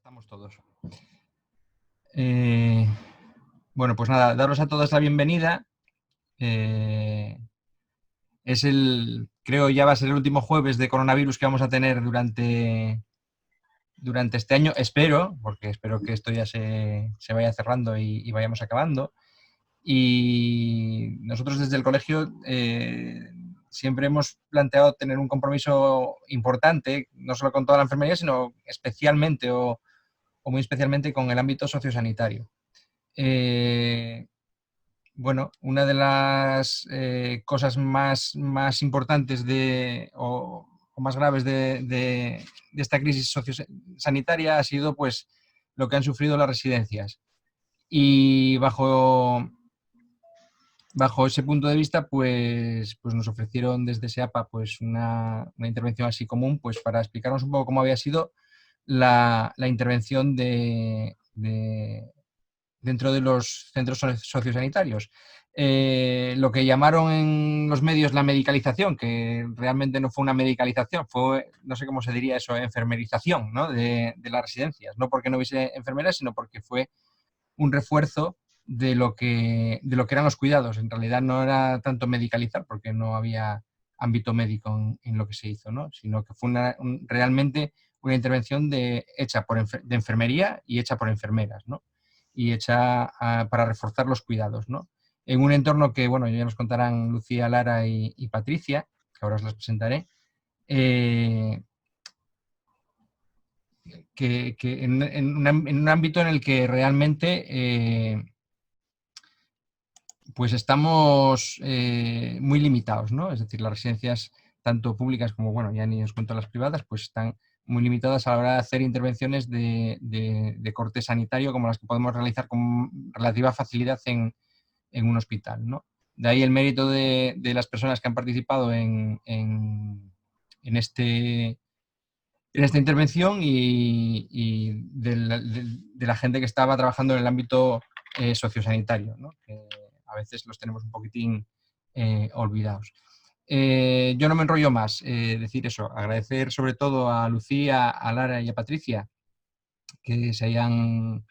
Estamos todos. Bueno, pues nada, daros a todos la bienvenida. Creo ya va a ser el último jueves de coronavirus que vamos a tener durante este año. Espero, porque espero que esto ya se vaya cerrando y vayamos acabando. Y nosotros desde el colegio siempre hemos planteado tener un compromiso importante, no solo con toda la enfermería, sino especialmente o muy especialmente con el ámbito sociosanitario. Bueno, una de las cosas más importantes o más graves de esta crisis sociosanitaria ha sido pues lo que han sufrido las residencias. Y bajo ese punto de vista, pues nos ofrecieron desde SEAPA pues una intervención así común pues para explicarnos un poco cómo había sido la intervención dentro de los centros sociosanitarios. Lo que llamaron en los medios la medicalización, que realmente no fue una medicalización, fue, no sé cómo se diría eso, enfermerización, ¿no? de las residencias. No porque no hubiese enfermeras, sino porque fue un refuerzo de lo que eran los cuidados. En realidad no era tanto medicalizar, porque no había ámbito médico en lo que se hizo, ¿no? Sino que fue realmente una intervención hecha de enfermería y hecha por enfermeras, ¿no? Y hecha para reforzar los cuidados, ¿no? En un entorno que, bueno, ya nos contarán Lucía, Lara y Patricia, que ahora os las presentaré, que en un ámbito en el que realmente pues estamos muy limitados, ¿no? Es decir, las residencias, tanto públicas como, bueno, ya ni os cuento las privadas, pues están muy limitadas a la hora de hacer intervenciones de corte sanitario como las que podemos realizar con relativa facilidad en un hospital, ¿no? De ahí el mérito de las personas que han participado en esta intervención y de la gente que estaba trabajando en el ámbito sociosanitario, ¿no? Que a veces los tenemos un poquitín olvidados. Yo no me enrollo más, decir eso, agradecer sobre todo a Lucía, a Lara y a Patricia que se hayan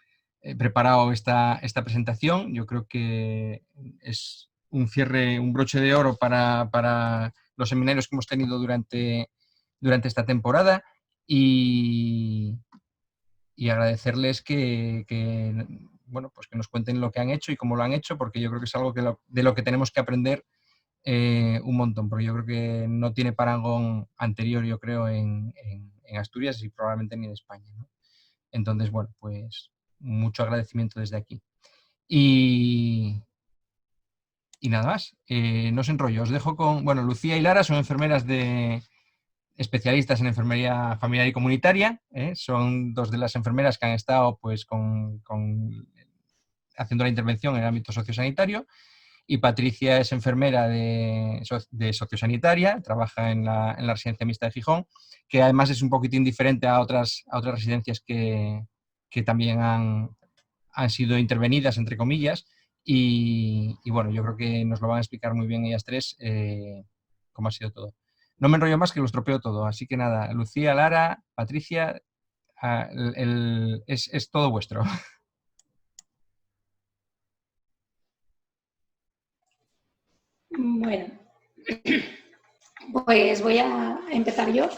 preparado esta presentación. Yo creo que es un cierre, un broche de oro para los seminarios que hemos tenido durante esta temporada y agradecerles bueno, pues que nos cuenten lo que han hecho y cómo lo han hecho, porque yo creo que es algo de lo que tenemos que aprender un montón, porque yo creo que no tiene parangón anterior, yo creo, en Asturias y probablemente ni en España, ¿no? Entonces, bueno, pues mucho agradecimiento desde aquí. Y nada más, no os enrollo, os dejo con, bueno, Lucía y Lara son enfermeras especialistas en enfermería familiar y comunitaria, son dos de las enfermeras que han estado pues haciendo la intervención en el ámbito sociosanitario, y Patricia es enfermera de sociosanitaria, trabaja en la residencia mixta de Gijón, que además es un poquitín diferente a otras residencias que también han sido intervenidas, entre comillas, y bueno, yo creo que nos lo van a explicar muy bien ellas tres cómo ha sido todo. No me enrollo más, que lo estropeo todo, así que nada, Lucía, Lara, Patricia, es todo vuestro. Bueno, pues voy a empezar yo.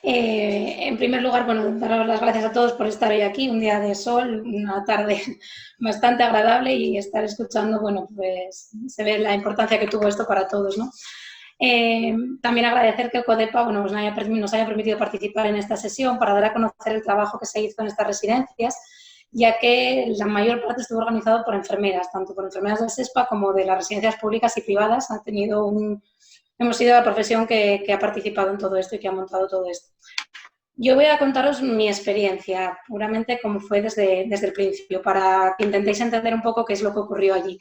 En primer lugar, bueno, daros las gracias a todos por estar hoy aquí, un día de sol, una tarde bastante agradable, y estar escuchando, bueno, pues se ve la importancia que tuvo esto para todos, ¿no? También agradecer que CODEPA, bueno, pues nos haya permitido participar en esta sesión para dar a conocer el trabajo que se hizo en estas residencias, ya que la mayor parte estuvo organizado por enfermeras, tanto por enfermeras del SESPA como de las residencias públicas y privadas. Hemos sido la profesión que ha participado en todo esto y que ha montado todo esto. Yo voy a contaros mi experiencia, puramente como fue desde el principio, para que intentéis entender un poco qué es lo que ocurrió allí.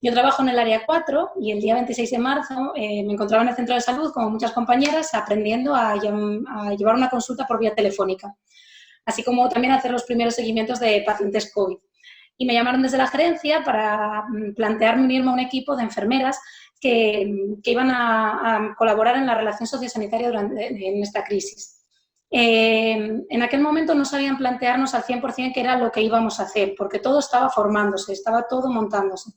Yo trabajo en el área 4 y el día 26 de marzo me encontraba en el centro de salud, como muchas compañeras, aprendiendo a llevar una consulta por vía telefónica, así como también hacer los primeros seguimientos de pacientes COVID. Y me llamaron desde la gerencia para plantearme unirme a un equipo de enfermeras que iban a colaborar en la relación sociosanitaria en esta crisis. En aquel momento no sabían plantearnos al 100% qué era lo que íbamos a hacer, porque todo estaba formándose, estaba todo montándose.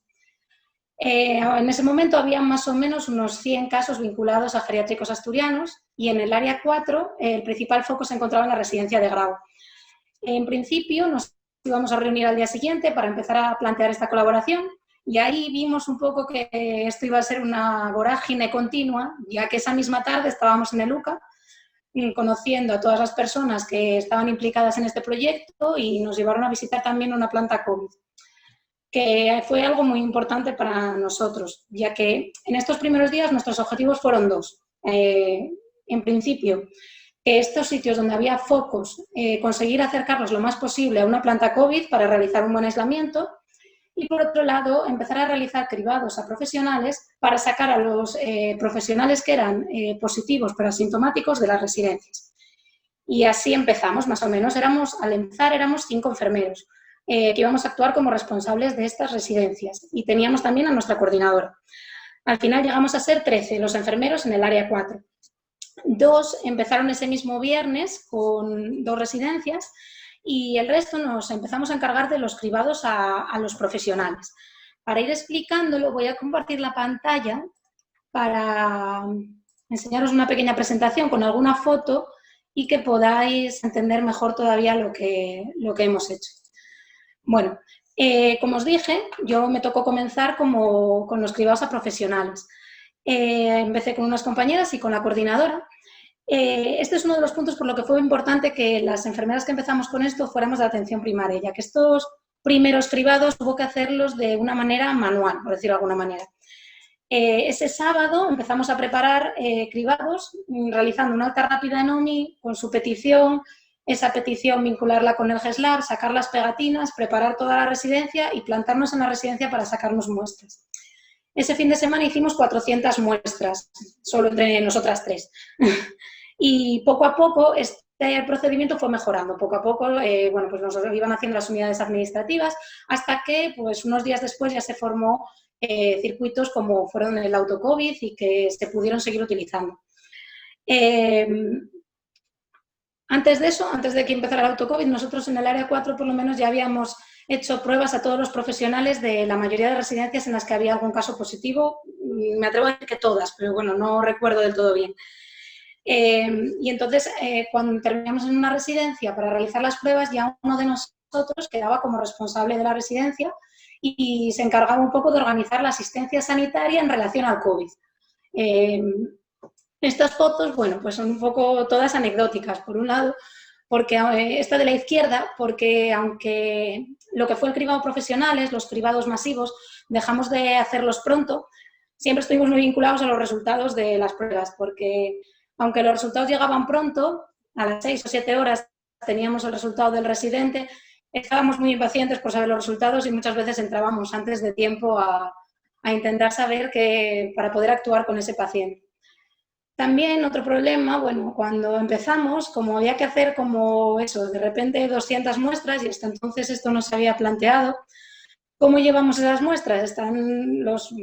En ese momento había más o menos unos 100 casos vinculados a geriátricos asturianos y en el área 4 el principal foco se encontraba en la residencia de Grau. En principio nos íbamos a reunir al día siguiente para empezar a plantear esta colaboración y ahí vimos un poco que esto iba a ser una vorágine continua, ya que esa misma tarde estábamos en el UCA conociendo a todas las personas que estaban implicadas en este proyecto y nos llevaron a visitar también una planta COVID, que fue algo muy importante para nosotros, ya que en estos primeros días nuestros objetivos fueron dos. En principio, que estos sitios donde había focos, conseguir acercarlos lo más posible a una planta COVID para realizar un buen aislamiento y, por otro lado, empezar a realizar cribados a profesionales para sacar a los profesionales que eran positivos pero asintomáticos de las residencias. Y así empezamos, más o menos. Al empezar éramos 5 enfermeros que íbamos a actuar como responsables de estas residencias y teníamos también a nuestra coordinadora. Al final llegamos a ser 13 los enfermeros en el área 4. 2 empezaron ese mismo viernes con 2 residencias y el resto nos empezamos a encargar de los cribados a los profesionales. Para ir explicándolo voy a compartir la pantalla para enseñaros una pequeña presentación con alguna foto y que podáis entender mejor todavía lo que hemos hecho. Bueno, como os dije, yo me tocó comenzar con los cribados a profesionales. Empecé con unas compañeras y con la coordinadora. Este es uno de los puntos por lo que fue importante que las enfermeras que empezamos con esto fuéramos de atención primaria, ya que estos primeros cribados hubo que hacerlos de una manera manual, por decirlo de alguna manera. Ese sábado empezamos a preparar cribados realizando una alta rápida en OMI con su petición, esa petición vincularla con el GESLab, sacar las pegatinas, preparar toda la residencia y plantarnos en la residencia para sacarnos muestras. Ese fin de semana hicimos 400 muestras, solo entre nosotras 3. Y poco a poco este procedimiento fue mejorando. Poco a poco bueno, pues nos iban haciendo las unidades administrativas hasta que pues, unos días después ya se formó circuitos como fueron el autocovid y que se pudieron seguir utilizando. Antes de eso, antes de que empezara el autocovid, nosotros en el área 4 por lo menos ya habíamos hecho pruebas a todos los profesionales de la mayoría de residencias en las que había algún caso positivo. Me atrevo a decir que todas, pero bueno, no recuerdo del todo bien. Y entonces, cuando terminamos en una residencia para realizar las pruebas, ya uno de nosotros quedaba como responsable de la residencia y se encargaba un poco de organizar la asistencia sanitaria en relación al COVID. Estas fotos, bueno, pues son un poco todas anecdóticas, por un lado, porque esta de la izquierda, porque aunque lo que fue el cribado profesionales, los cribados masivos, dejamos de hacerlos pronto, siempre estuvimos muy vinculados a los resultados de las pruebas, porque aunque los resultados llegaban pronto, a las 6 o 7 horas teníamos el resultado del residente, estábamos muy impacientes por saber los resultados y muchas veces entrábamos antes de tiempo a intentar saber para poder actuar con ese paciente. También otro problema, bueno, cuando empezamos, como había que hacer como eso, de repente 200 muestras y hasta entonces esto no se había planteado, ¿cómo llevamos esas muestras? Están los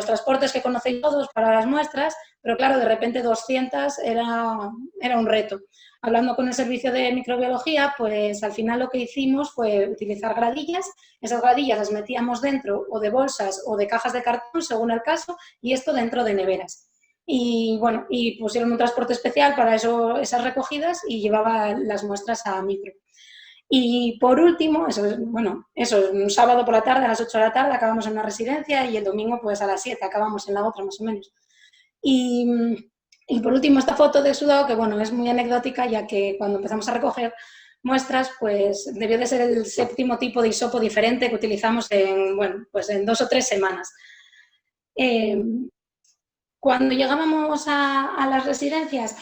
transportes que conocéis todos para las muestras, pero claro, de repente 200 era un reto. Hablando con el servicio de microbiología, pues al final lo que hicimos fue utilizar gradillas. Esas gradillas las metíamos dentro o de bolsas o de cajas de cartón, según el caso, y esto dentro de neveras. Y bueno, y pusieron un transporte especial para esas recogidas y llevaba las muestras a micro. Y por último, un sábado por la tarde, a las 8 de la tarde, acabamos en una residencia y el domingo pues a las 7 acabamos en la otra más o menos. Y por último esta foto de sudado, que bueno, es muy anecdótica, ya que cuando empezamos a recoger muestras, pues debió de ser el 7º tipo de hisopo diferente que utilizamos en 2 o 3 semanas. Cuando llegábamos a las residencias,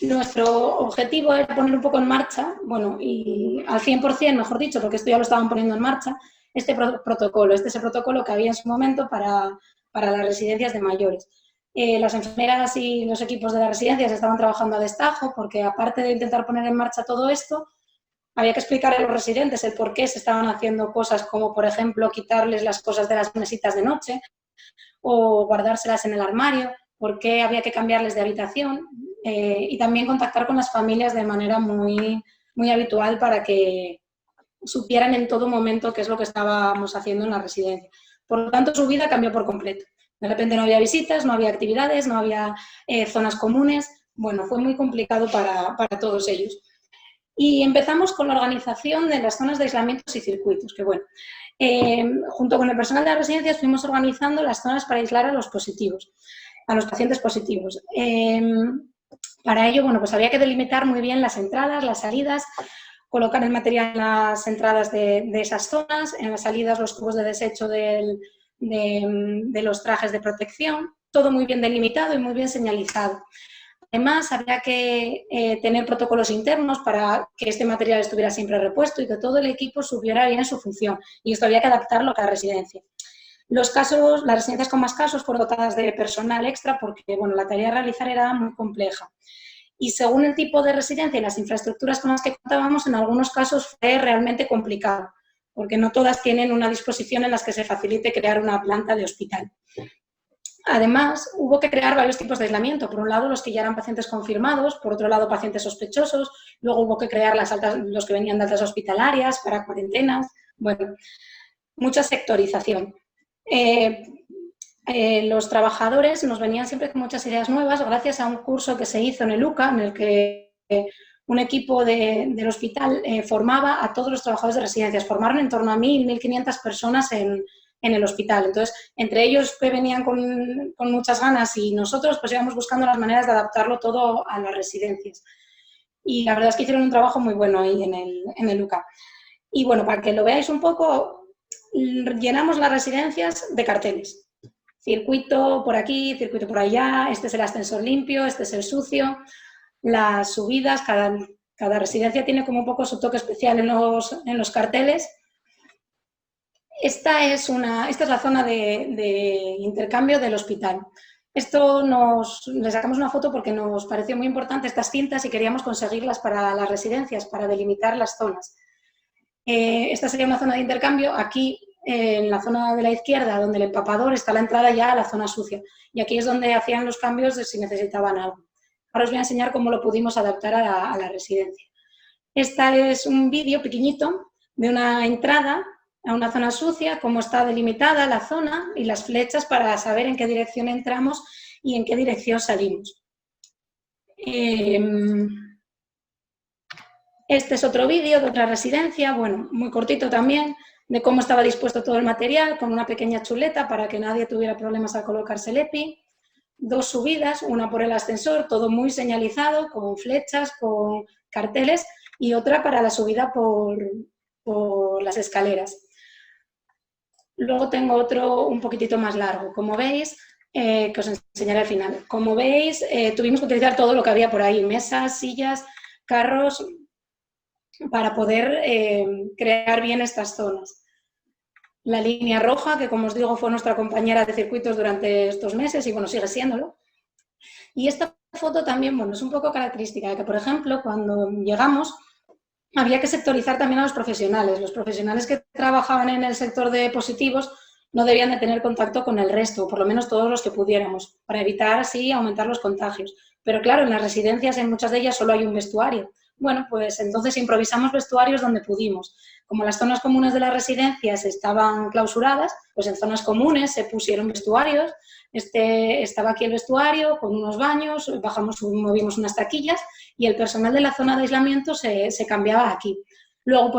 nuestro objetivo era poner un poco en marcha, bueno, y al 100%, mejor dicho, porque esto ya lo estaban poniendo en marcha, este protocolo. Este es el protocolo que había en su momento para las residencias de mayores. Las enfermeras y los equipos de las residencias estaban trabajando a destajo porque, aparte de intentar poner en marcha todo esto, había que explicar a los residentes el por qué se estaban haciendo cosas como, por ejemplo, quitarles las cosas de las mesitas de noche o guardárselas en el armario, por qué había que cambiarles de habitación. y también contactar con las familias de manera muy, muy habitual para que supieran en todo momento qué es lo que estábamos haciendo en la residencia. Por lo tanto, su vida cambió por completo. De repente no había visitas, no había actividades, no había zonas comunes. Bueno, fue muy complicado para todos ellos. Y empezamos con la organización de las zonas de aislamientos y circuitos, que bueno, junto con el personal de la residencia fuimos organizando las zonas para aislar a los positivos, a los pacientes positivos. Para ello, bueno, pues había que delimitar muy bien las entradas, las salidas, colocar el material en las entradas de esas zonas, en las salidas los cubos de desecho de los trajes de protección, todo muy bien delimitado y muy bien señalizado. Además, había que tener protocolos internos para que este material estuviera siempre repuesto y que todo el equipo supiera bien su función. Y esto había que adaptarlo a cada residencia. Las residencias con más casos fueron dotadas de personal extra porque bueno, la tarea a realizar era muy compleja. Y según el tipo de residencia y las infraestructuras con las que contábamos, en algunos casos fue realmente complicado, porque no todas tienen una disposición en las que se facilite crear una planta de hospital. Además, hubo que crear varios tipos de aislamiento. Por un lado, los que ya eran pacientes confirmados, por otro lado, pacientes sospechosos. Luego hubo que crear los que venían de altas hospitalarias para cuarentenas. Bueno, mucha sectorización. Los trabajadores nos venían siempre con muchas ideas nuevas gracias a un curso que se hizo en el UCA, en el que un equipo del hospital formaba a todos los trabajadores de residencias. Formaron en torno a 1.000, 1.500 personas en el hospital. Entonces, entre ellos que venían con muchas ganas y nosotros pues íbamos buscando las maneras de adaptarlo todo a las residencias. Y la verdad es que hicieron un trabajo muy bueno ahí en el UCA. Y bueno, para que lo veáis un poco, llenamos las residencias de carteles. Circuito por aquí, circuito por allá, este es el ascensor limpio, este es el sucio. Las subidas, cada residencia tiene como un poco su toque especial en los carteles. Esta es la zona de intercambio del hospital. Le sacamos una foto porque nos pareció muy importante estas cintas y queríamos conseguirlas para las residencias, para delimitar las zonas. Esta sería una zona de intercambio. Aquí, en la zona de la izquierda, donde el empapador, está la entrada ya a la zona sucia. Y aquí es donde hacían los cambios de si necesitaban algo. Ahora os voy a enseñar cómo lo pudimos adaptar a la residencia. Este es un vídeo pequeñito de una entrada a una zona sucia, cómo está delimitada la zona y las flechas para saber en qué dirección entramos y en qué dirección salimos. Este es otro vídeo de otra residencia, bueno, muy cortito también, de cómo estaba dispuesto todo el material, con una pequeña chuleta para que nadie tuviera problemas al colocarse el EPI. 2 subidas, una por el ascensor, todo muy señalizado, con flechas, con carteles, y otra para la subida por las escaleras. Luego tengo otro un poquitito más largo. Como veis, que os enseñaré al final. Como veis, tuvimos que utilizar todo lo que había por ahí, mesas, sillas, carros, para poder crear bien estas zonas. La línea roja, que como os digo fue nuestra compañera de circuitos durante estos meses y bueno, sigue siéndolo. Y esta foto también, bueno, es un poco característica de que, por ejemplo, cuando llegamos, había que sectorizar también a los profesionales. Los profesionales que trabajaban en el sector de positivos no debían de tener contacto con el resto, por lo menos todos los que pudiéramos, para evitar así aumentar los contagios. Pero claro, en las residencias, en muchas de ellas, solo hay un vestuario. Bueno, pues entonces improvisamos vestuarios donde pudimos. Como las zonas comunes de las residencias estaban clausuradas, pues en zonas comunes se pusieron vestuarios. Estaba aquí el vestuario con unos baños, movimos unas taquillas y el personal de la zona de aislamiento se cambiaba aquí. Luego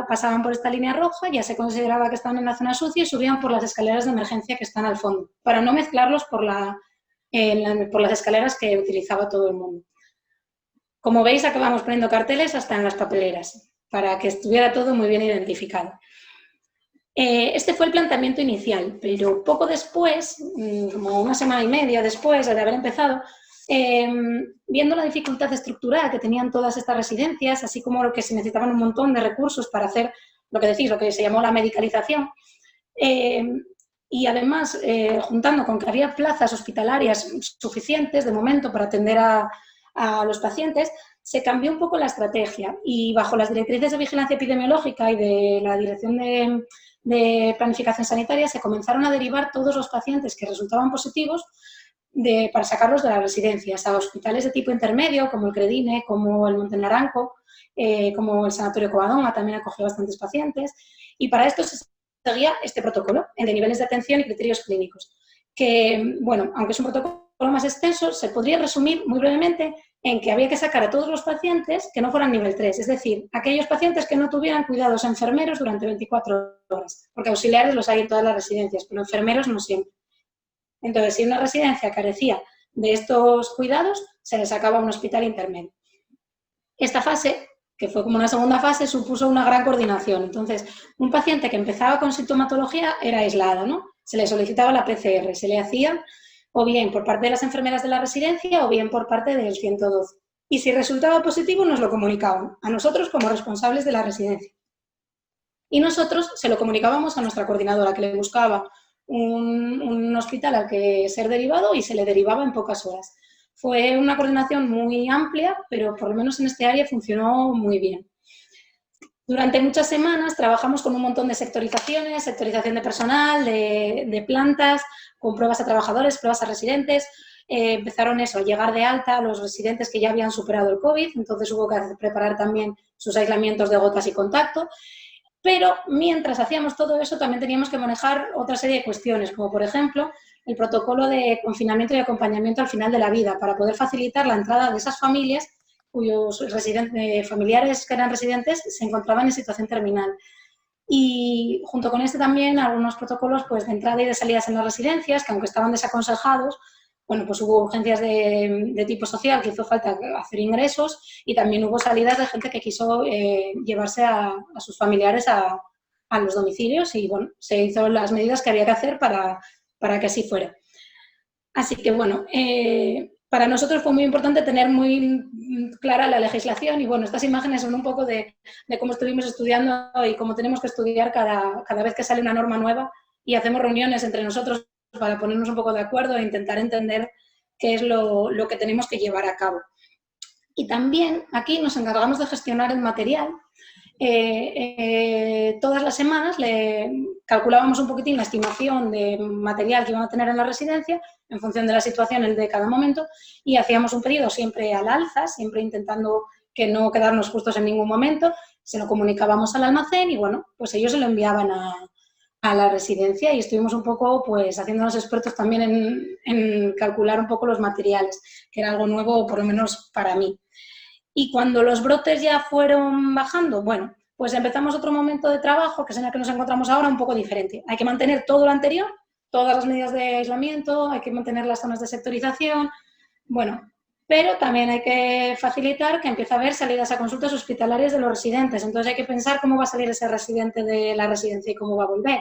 pasaban por esta línea roja, ya se consideraba que estaban en la zona sucia y subían por las escaleras de emergencia que están al fondo, para no mezclarlos por las escaleras que utilizaba todo el mundo. Como veis, acabamos poniendo carteles hasta en las papeleras, para que estuviera todo muy bien identificado. Este fue el planteamiento inicial, pero poco después, como una semana y media después de haber empezado, viendo la dificultad estructural que tenían todas estas residencias, así como que se necesitaban un montón de recursos para hacer lo que se llamó la medicalización, y además juntando con que había plazas hospitalarias suficientes de momento para atender a los pacientes, se cambió un poco la estrategia y bajo las directrices de vigilancia epidemiológica y de la Dirección de Planificación Sanitaria se comenzaron a derivar todos los pacientes que resultaban positivos para sacarlos de las residencias a hospitales de tipo intermedio, como el Credine, como el Monte Naranco, como el Sanatorio Covadonga, también acogió bastantes pacientes. Y para esto se seguía este protocolo, el de niveles de atención y criterios clínicos, que, bueno, aunque es un protocolo más extenso, se podría resumir muy brevemente en que había que sacar a todos los pacientes que no fueran nivel 3, es decir, aquellos pacientes que no tuvieran cuidados enfermeros durante 24 horas, porque auxiliares los hay en todas las residencias, pero enfermeros no siempre. Entonces, si una residencia carecía de estos cuidados, se le sacaba a un hospital intermedio. Esta fase, que fue como una segunda fase, supuso una gran coordinación. Entonces, un paciente que empezaba con sintomatología era aislado, ¿no? Se le solicitaba la PCR, se le hacía o bien por parte de las enfermeras de la residencia o bien por parte del 112. Y si resultaba positivo, nos lo comunicaban a nosotros como responsables de la residencia. Y nosotros se lo comunicábamos a nuestra coordinadora, que le buscaba un hospital al que ser derivado y se le derivaba en pocas horas. Fue una coordinación muy amplia, pero por lo menos en este área funcionó muy bien. Durante muchas semanas trabajamos con un montón de sectorizaciones, sectorización de personal, de plantas, con pruebas a trabajadores, pruebas a residentes. Empezaron a llegar de alta a los residentes que ya habían superado el COVID, entonces hubo que preparar también sus aislamientos de gotas y contacto. Pero mientras hacíamos todo eso también teníamos que manejar otra serie de cuestiones, como por ejemplo el protocolo de confinamiento y acompañamiento al final de la vida, para poder facilitar la entrada de esas familias cuyos familiares que eran residentes se encontraban en situación terminal. Y junto con este también algunos protocolos pues, de entrada y de salidas en las residencias, que aunque estaban desaconsejados, bueno, pues hubo urgencias de tipo social que hizo falta hacer ingresos y también hubo salidas de gente que quiso llevarse a sus familiares a los domicilios y, bueno, se hizo las medidas que había que hacer para que así fuera. Así que, bueno, para nosotros fue muy importante tener muy clara la legislación y, bueno, estas imágenes son un poco de cómo estuvimos estudiando y cómo tenemos que estudiar cada vez que sale una norma nueva y hacemos reuniones entre nosotros para ponernos un poco de acuerdo e intentar entender qué es lo que tenemos que llevar a cabo. Y también aquí nos encargamos de gestionar el material. Todas las semanas le calculábamos un poquitín la estimación de material que iban a tener en la residencia en función de la situación de cada momento y hacíamos un pedido siempre al alza, siempre intentando que no quedarnos justos en ningún momento, se lo comunicábamos al almacén y, bueno, pues ellos se lo enviaban a la residencia y estuvimos un poco pues haciéndonos expertos también en calcular un poco los materiales, que era algo nuevo por lo menos para mí. Y cuando los brotes ya fueron bajando, bueno, pues empezamos otro momento de trabajo, que es en el que nos encontramos ahora, un poco diferente. Hay que mantener todo lo anterior, todas las medidas de aislamiento, hay que mantener las zonas de sectorización, bueno, pero también hay que facilitar que empiece a haber salidas a consultas hospitalarias de los residentes. Entonces hay que pensar cómo va a salir ese residente de la residencia y cómo va a volver.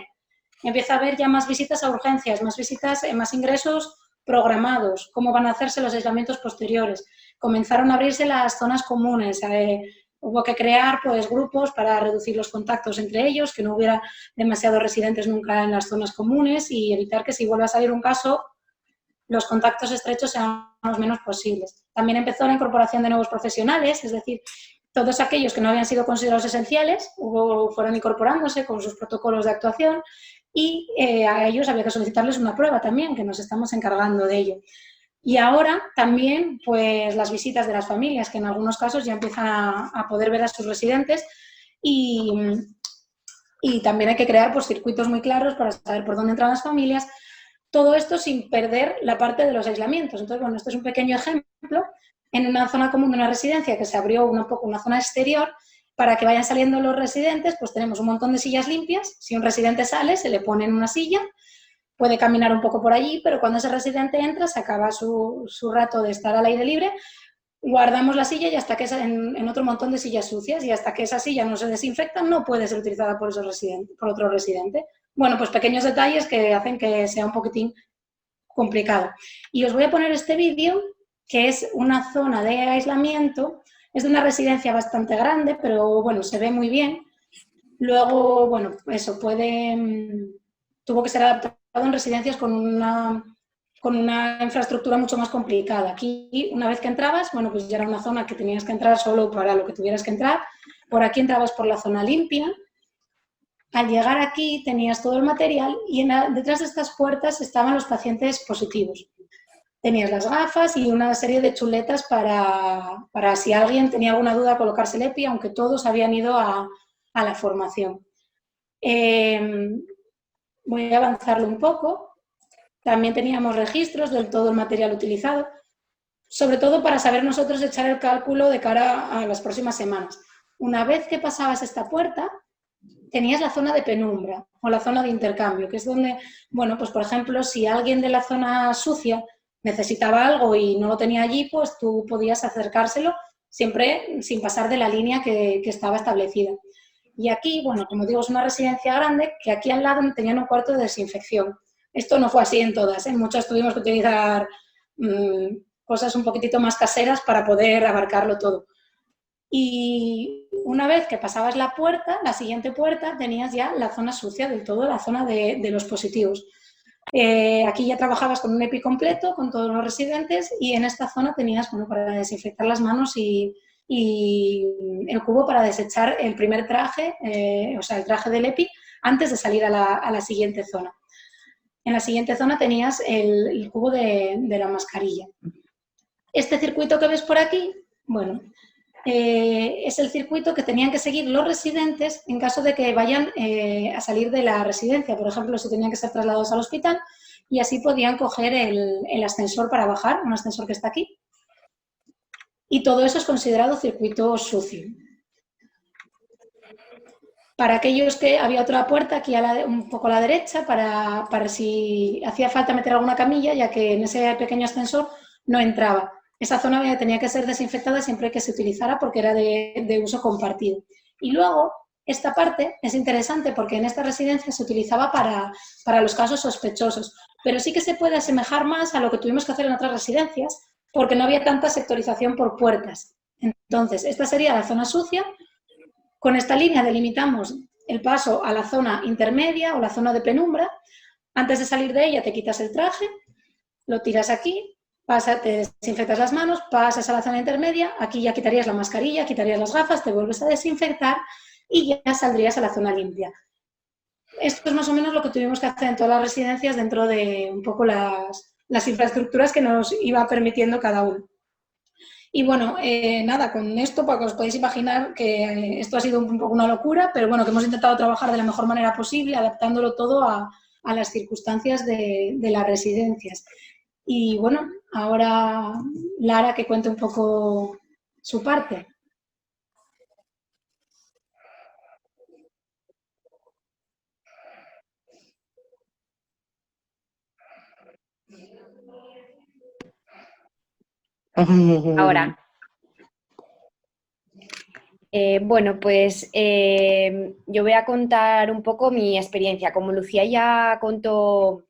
Empieza a haber ya más visitas a urgencias, más visitas, más ingresos programados, cómo van a hacerse los aislamientos posteriores. Comenzaron a abrirse las zonas comunes, hubo que crear pues, grupos para reducir los contactos entre ellos, que no hubiera demasiados residentes nunca en las zonas comunes y evitar que si vuelve a salir un caso, los contactos estrechos sean los menos posibles. También empezó la incorporación de nuevos profesionales, es decir, todos aquellos que no habían sido considerados esenciales fueron incorporándose con sus protocolos de actuación y a ellos había que solicitarles una prueba también, que nos estamos encargando de ello. Y ahora también pues las visitas de las familias, que en algunos casos ya empiezan a poder ver a sus residentes y también hay que crear pues, circuitos muy claros para saber por dónde entran las familias. Todo esto sin perder la parte de los aislamientos. Entonces, bueno, esto es un pequeño ejemplo en una zona común de una residencia que se abrió un poco una zona exterior para que vayan saliendo los residentes, pues tenemos un montón de sillas limpias. Si un residente sale, se le pone en una silla, puede caminar un poco por allí, pero cuando ese residente entra, se acaba su rato de estar al aire libre, guardamos la silla y hasta que en otro montón de sillas sucias y hasta que esa silla no se desinfecta, no puede ser utilizada por otro residente. Bueno, pues pequeños detalles que hacen que sea un poquitín complicado. Y os voy a poner este vídeo, que es una zona de aislamiento. Es de una residencia bastante grande, pero bueno, se ve muy bien. Luego, bueno, eso tuvo que ser adaptado en residencias con una infraestructura mucho más complicada. Aquí, una vez que entrabas, bueno, pues ya era una zona que tenías que entrar solo para lo que tuvieras que entrar. Por aquí entrabas por la zona limpia. Al llegar aquí tenías todo el material y detrás de estas puertas estaban los pacientes positivos. Tenías las gafas y una serie de chuletas para si alguien tenía alguna duda colocarse el EPI, aunque todos habían ido a la formación. Voy a avanzarlo un poco. También teníamos registros de todo el material utilizado, sobre todo para saber nosotros echar el cálculo de cara a las próximas semanas. Una vez que pasabas esta puerta, tenías la zona de penumbra o la zona de intercambio, que es donde, bueno, pues por ejemplo, si alguien de la zona sucia necesitaba algo y no lo tenía allí, pues tú podías acercárselo siempre sin pasar de la línea que estaba establecida. Y aquí, bueno, como digo, es una residencia grande que aquí al lado tenían un cuarto de desinfección. Esto no fue así en todas, ¿eh? Muchas tuvimos que utilizar cosas un poquitito más caseras para poder abarcarlo todo. Y una vez que pasabas la puerta, la siguiente puerta, tenías ya la zona sucia del todo, la zona de los positivos. Aquí ya trabajabas con un EPI completo, con todos los residentes, y en esta zona tenías, bueno, para desinfectar las manos y el cubo para desechar el primer traje, o sea, el traje del EPI, antes de salir a la siguiente zona. En la siguiente zona tenías el cubo de la mascarilla. Este circuito que ves por aquí, bueno, es el circuito que tenían que seguir los residentes en caso de que vayan a salir de la residencia. Por ejemplo, si tenían que ser trasladados al hospital, y así podían coger el ascensor para bajar, un ascensor que está aquí. Y todo eso es considerado circuito sucio. Para aquellos que había otra puerta aquí un poco a la derecha para si hacía falta meter alguna camilla, ya que en ese pequeño ascensor no entraba. Esa zona tenía que ser desinfectada siempre que se utilizara porque era de uso compartido. Y luego, esta parte es interesante porque en esta residencia se utilizaba para los casos sospechosos, pero sí que se puede asemejar más a lo que tuvimos que hacer en otras residencias porque no había tanta sectorización por puertas. Entonces, esta sería la zona sucia. Con esta línea delimitamos el paso a la zona intermedia o la zona de penumbra. Antes de salir de ella te quitas el traje, lo tiras aquí, te desinfectas las manos, pasas a la zona intermedia, aquí ya quitarías la mascarilla, quitarías las gafas, te vuelves a desinfectar y ya saldrías a la zona limpia. Esto es más o menos lo que tuvimos que hacer en todas las residencias dentro de un poco las infraestructuras que nos iba permitiendo cada uno. Y bueno, nada, con esto, para que os podáis imaginar que esto ha sido un poco una locura, pero bueno, que hemos intentado trabajar de la mejor manera posible, adaptándolo todo a las circunstancias de las residencias. Y bueno, ahora Lara que cuente un poco su parte. Ahora, bueno, pues yo voy a contar un poco mi experiencia. Como Lucía ya contó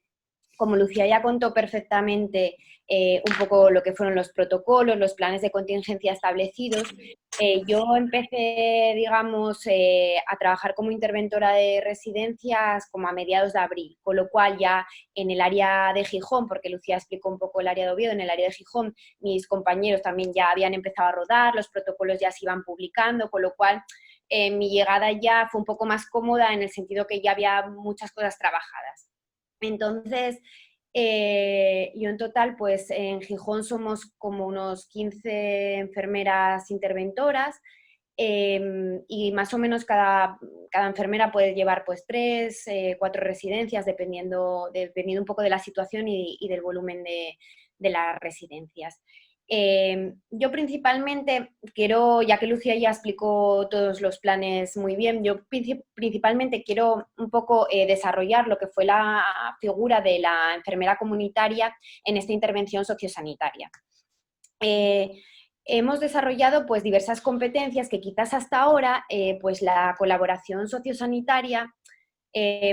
perfectamente un poco lo que fueron los protocolos, los planes de contingencia establecidos, yo empecé, digamos, a trabajar como interventora de residencias como a mediados de abril, con lo cual ya en el área de Gijón, porque Lucía explicó un poco el área de Oviedo, en el área de Gijón mis compañeros también ya habían empezado a rodar, los protocolos ya se iban publicando, con lo cual mi llegada ya fue un poco más cómoda en el sentido que ya había muchas cosas trabajadas. Entonces, yo en total, pues en Gijón somos como unos 15 enfermeras interventoras y más o menos cada enfermera puede llevar pues 3, 4 residencias dependiendo un poco de la situación y del volumen de las residencias. Yo principalmente quiero, ya que Lucía ya explicó todos los planes muy bien, yo principalmente quiero un poco desarrollar lo que fue la figura de la enfermera comunitaria en esta intervención sociosanitaria. Hemos desarrollado pues diversas competencias que quizás hasta ahora pues la colaboración sociosanitaria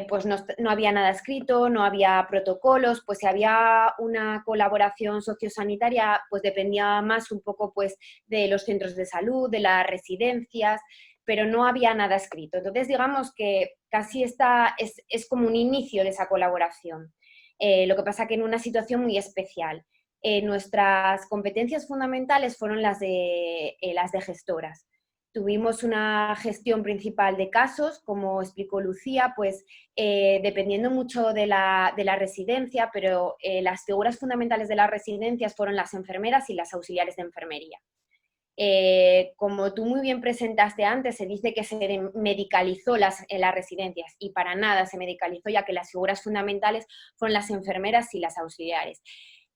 pues no había nada escrito, no había protocolos, pues si había una colaboración sociosanitaria, pues dependía más un poco pues de los centros de salud, de las residencias, pero no había nada escrito. Entonces, digamos que casi es como un inicio de esa colaboración. Lo que pasa que en una situación muy especial. Nuestras competencias fundamentales fueron las de gestoras. Tuvimos una gestión principal de casos, como explicó Lucía, pues dependiendo mucho de la residencia, pero las figuras fundamentales de las residencias fueron las enfermeras y las auxiliares de enfermería. Como tú muy bien presentaste antes, se dice que se medicalizó las residencias y para nada se medicalizó, ya que las figuras fundamentales fueron las enfermeras y las auxiliares.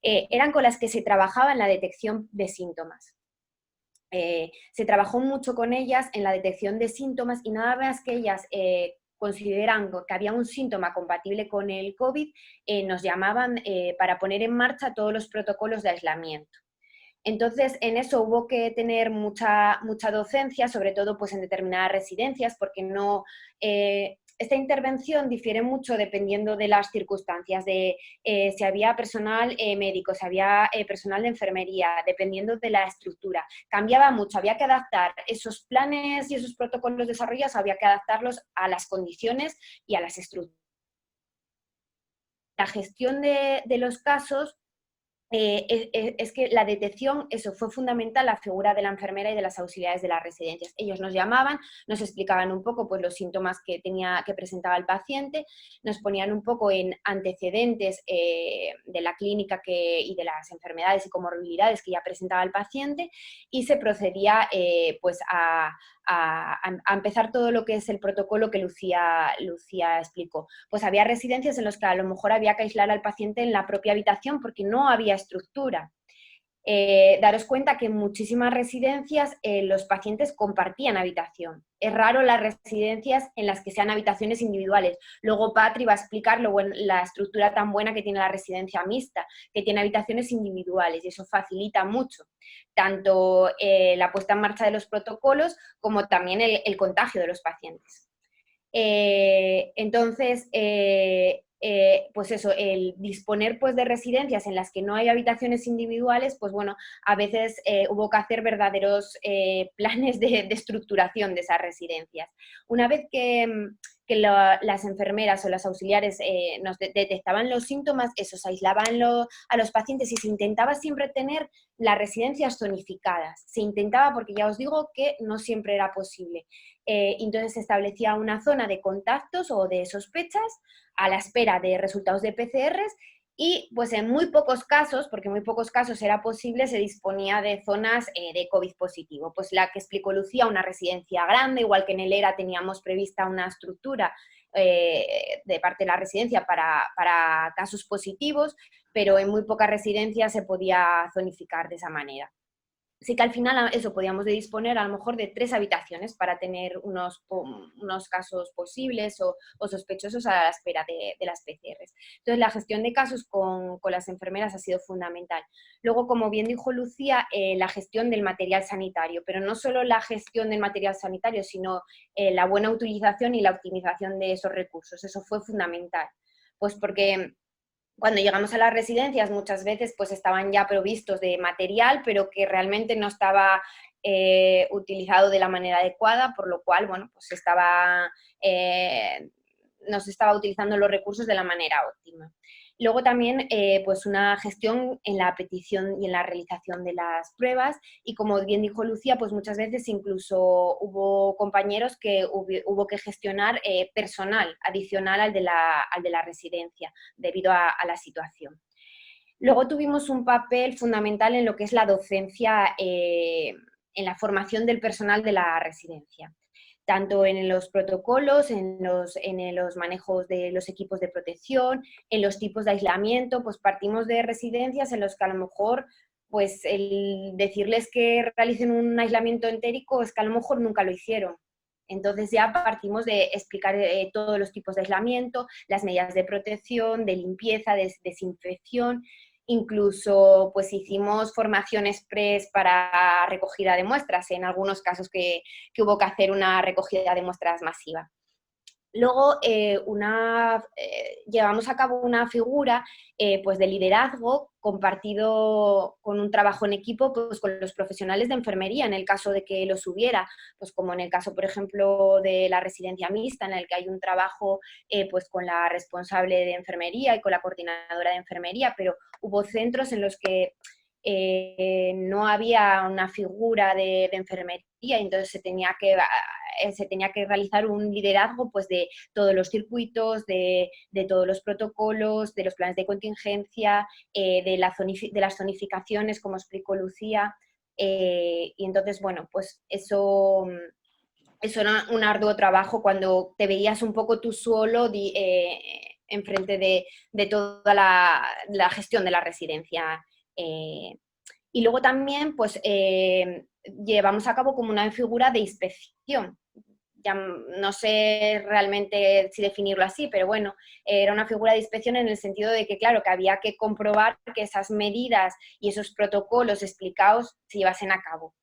Eran con las que se trabajaba en la detección de síntomas. Se trabajó mucho con ellas en la detección de síntomas y nada más que ellas considerando que había un síntoma compatible con el COVID, nos llamaban para poner en marcha todos los protocolos de aislamiento. Entonces, en eso hubo que tener mucha docencia, sobre todo pues, en determinadas residencias, porque no... esta intervención difiere mucho dependiendo de las circunstancias, de si había personal médico, si había personal de enfermería, dependiendo de la estructura. Cambiaba mucho, había que adaptar esos planes y esos protocolos desarrollados, había que adaptarlos a las condiciones y a las estructuras. La gestión de los casos... es que la detección, eso fue fundamental, la figura de la enfermera y de las auxiliares de las residencias. Ellos nos llamaban, nos explicaban un poco pues, los síntomas que presentaba el paciente, nos ponían un poco en antecedentes de la clínica y de las enfermedades y comorbilidades que ya presentaba el paciente y se procedía pues a empezar todo lo que es el protocolo que Lucía explicó. Pues había residencias en las que a lo mejor había que aislar al paciente en la propia habitación porque no había estructura. Daros cuenta que en muchísimas residencias los pacientes compartían habitación. Es raro las residencias en las que sean habitaciones individuales. Luego Patri va a explicar la estructura tan buena que tiene la residencia mixta, que tiene habitaciones individuales y eso facilita mucho tanto la puesta en marcha de los protocolos como también el contagio de los pacientes. Entonces, pues eso, el disponer pues, de residencias en las que no hay habitaciones individuales, pues bueno, a veces hubo que hacer verdaderos planes de estructuración de esas residencias. Una vez que las enfermeras o las auxiliares nos detectaban los síntomas, eso, se aislaban a los pacientes y se intentaba siempre tener las residencias zonificadas. Se intentaba porque ya os digo que no siempre era posible. Entonces se establecía una zona de contactos o de sospechas a la espera de resultados de PCRs y pues en muy pocos casos, porque en muy pocos casos era posible, se disponía de zonas de COVID positivo. Pues la que explicó Lucía, una residencia grande, igual que en el ERA teníamos prevista una estructura de parte de la residencia para casos positivos, pero en muy pocas residencias se podía zonificar de esa manera. Sí que al final eso podíamos disponer a lo mejor de 3 habitaciones para tener unos casos posibles o sospechosos a la espera de las PCRs. Entonces la gestión de casos con las enfermeras ha sido fundamental. Luego, como bien dijo Lucía, la gestión del material sanitario, pero no solo la gestión del material sanitario, sino la buena utilización y la optimización de esos recursos. Eso fue fundamental, pues porque cuando llegamos a las residencias muchas veces pues estaban ya provistos de material, pero que realmente no estaba utilizado de la manera adecuada, por lo cual, bueno, pues no se estaba utilizando los recursos de la manera óptima. Luego también pues una gestión en la petición y en la realización de las pruebas y como bien dijo Lucía, pues muchas veces incluso hubo compañeros que hubo que gestionar personal adicional al de la residencia debido a la situación. Luego tuvimos un papel fundamental en lo que es la docencia en la formación del personal de la residencia, tanto en los protocolos, en los manejos de los equipos de protección, en los tipos de aislamiento, pues partimos de residencias en los que a lo mejor pues el decirles que realicen un aislamiento entérico es que a lo mejor nunca lo hicieron. Entonces ya partimos de explicar todos los tipos de aislamiento, las medidas de protección, de limpieza, de desinfección. Incluso pues hicimos formación express para recogida de muestras, en algunos casos que hubo que hacer una recogida de muestras masiva. Luego llevamos a cabo una figura pues de liderazgo compartido con un trabajo en equipo pues, con los profesionales de enfermería en el caso de que los hubiera, pues como en el caso por ejemplo de la residencia mixta en el que hay un trabajo pues con la responsable de enfermería y con la coordinadora de enfermería, pero hubo centros en los que no había una figura de enfermería, entonces se tenía que realizar un liderazgo pues, de todos los circuitos, de todos los protocolos, de los planes de contingencia, de las zonificaciones, como explicó Lucía. Y entonces, bueno, pues eso era un arduo trabajo cuando te veías un poco tú solo enfrente de toda la gestión de la residencia. Y luego también, pues, llevamos a cabo como una figura de inspección. Ya no sé realmente si definirlo así, pero bueno, era una figura de inspección en el sentido de que, claro, que había que comprobar que esas medidas y esos protocolos explicados se llevasen a cabo.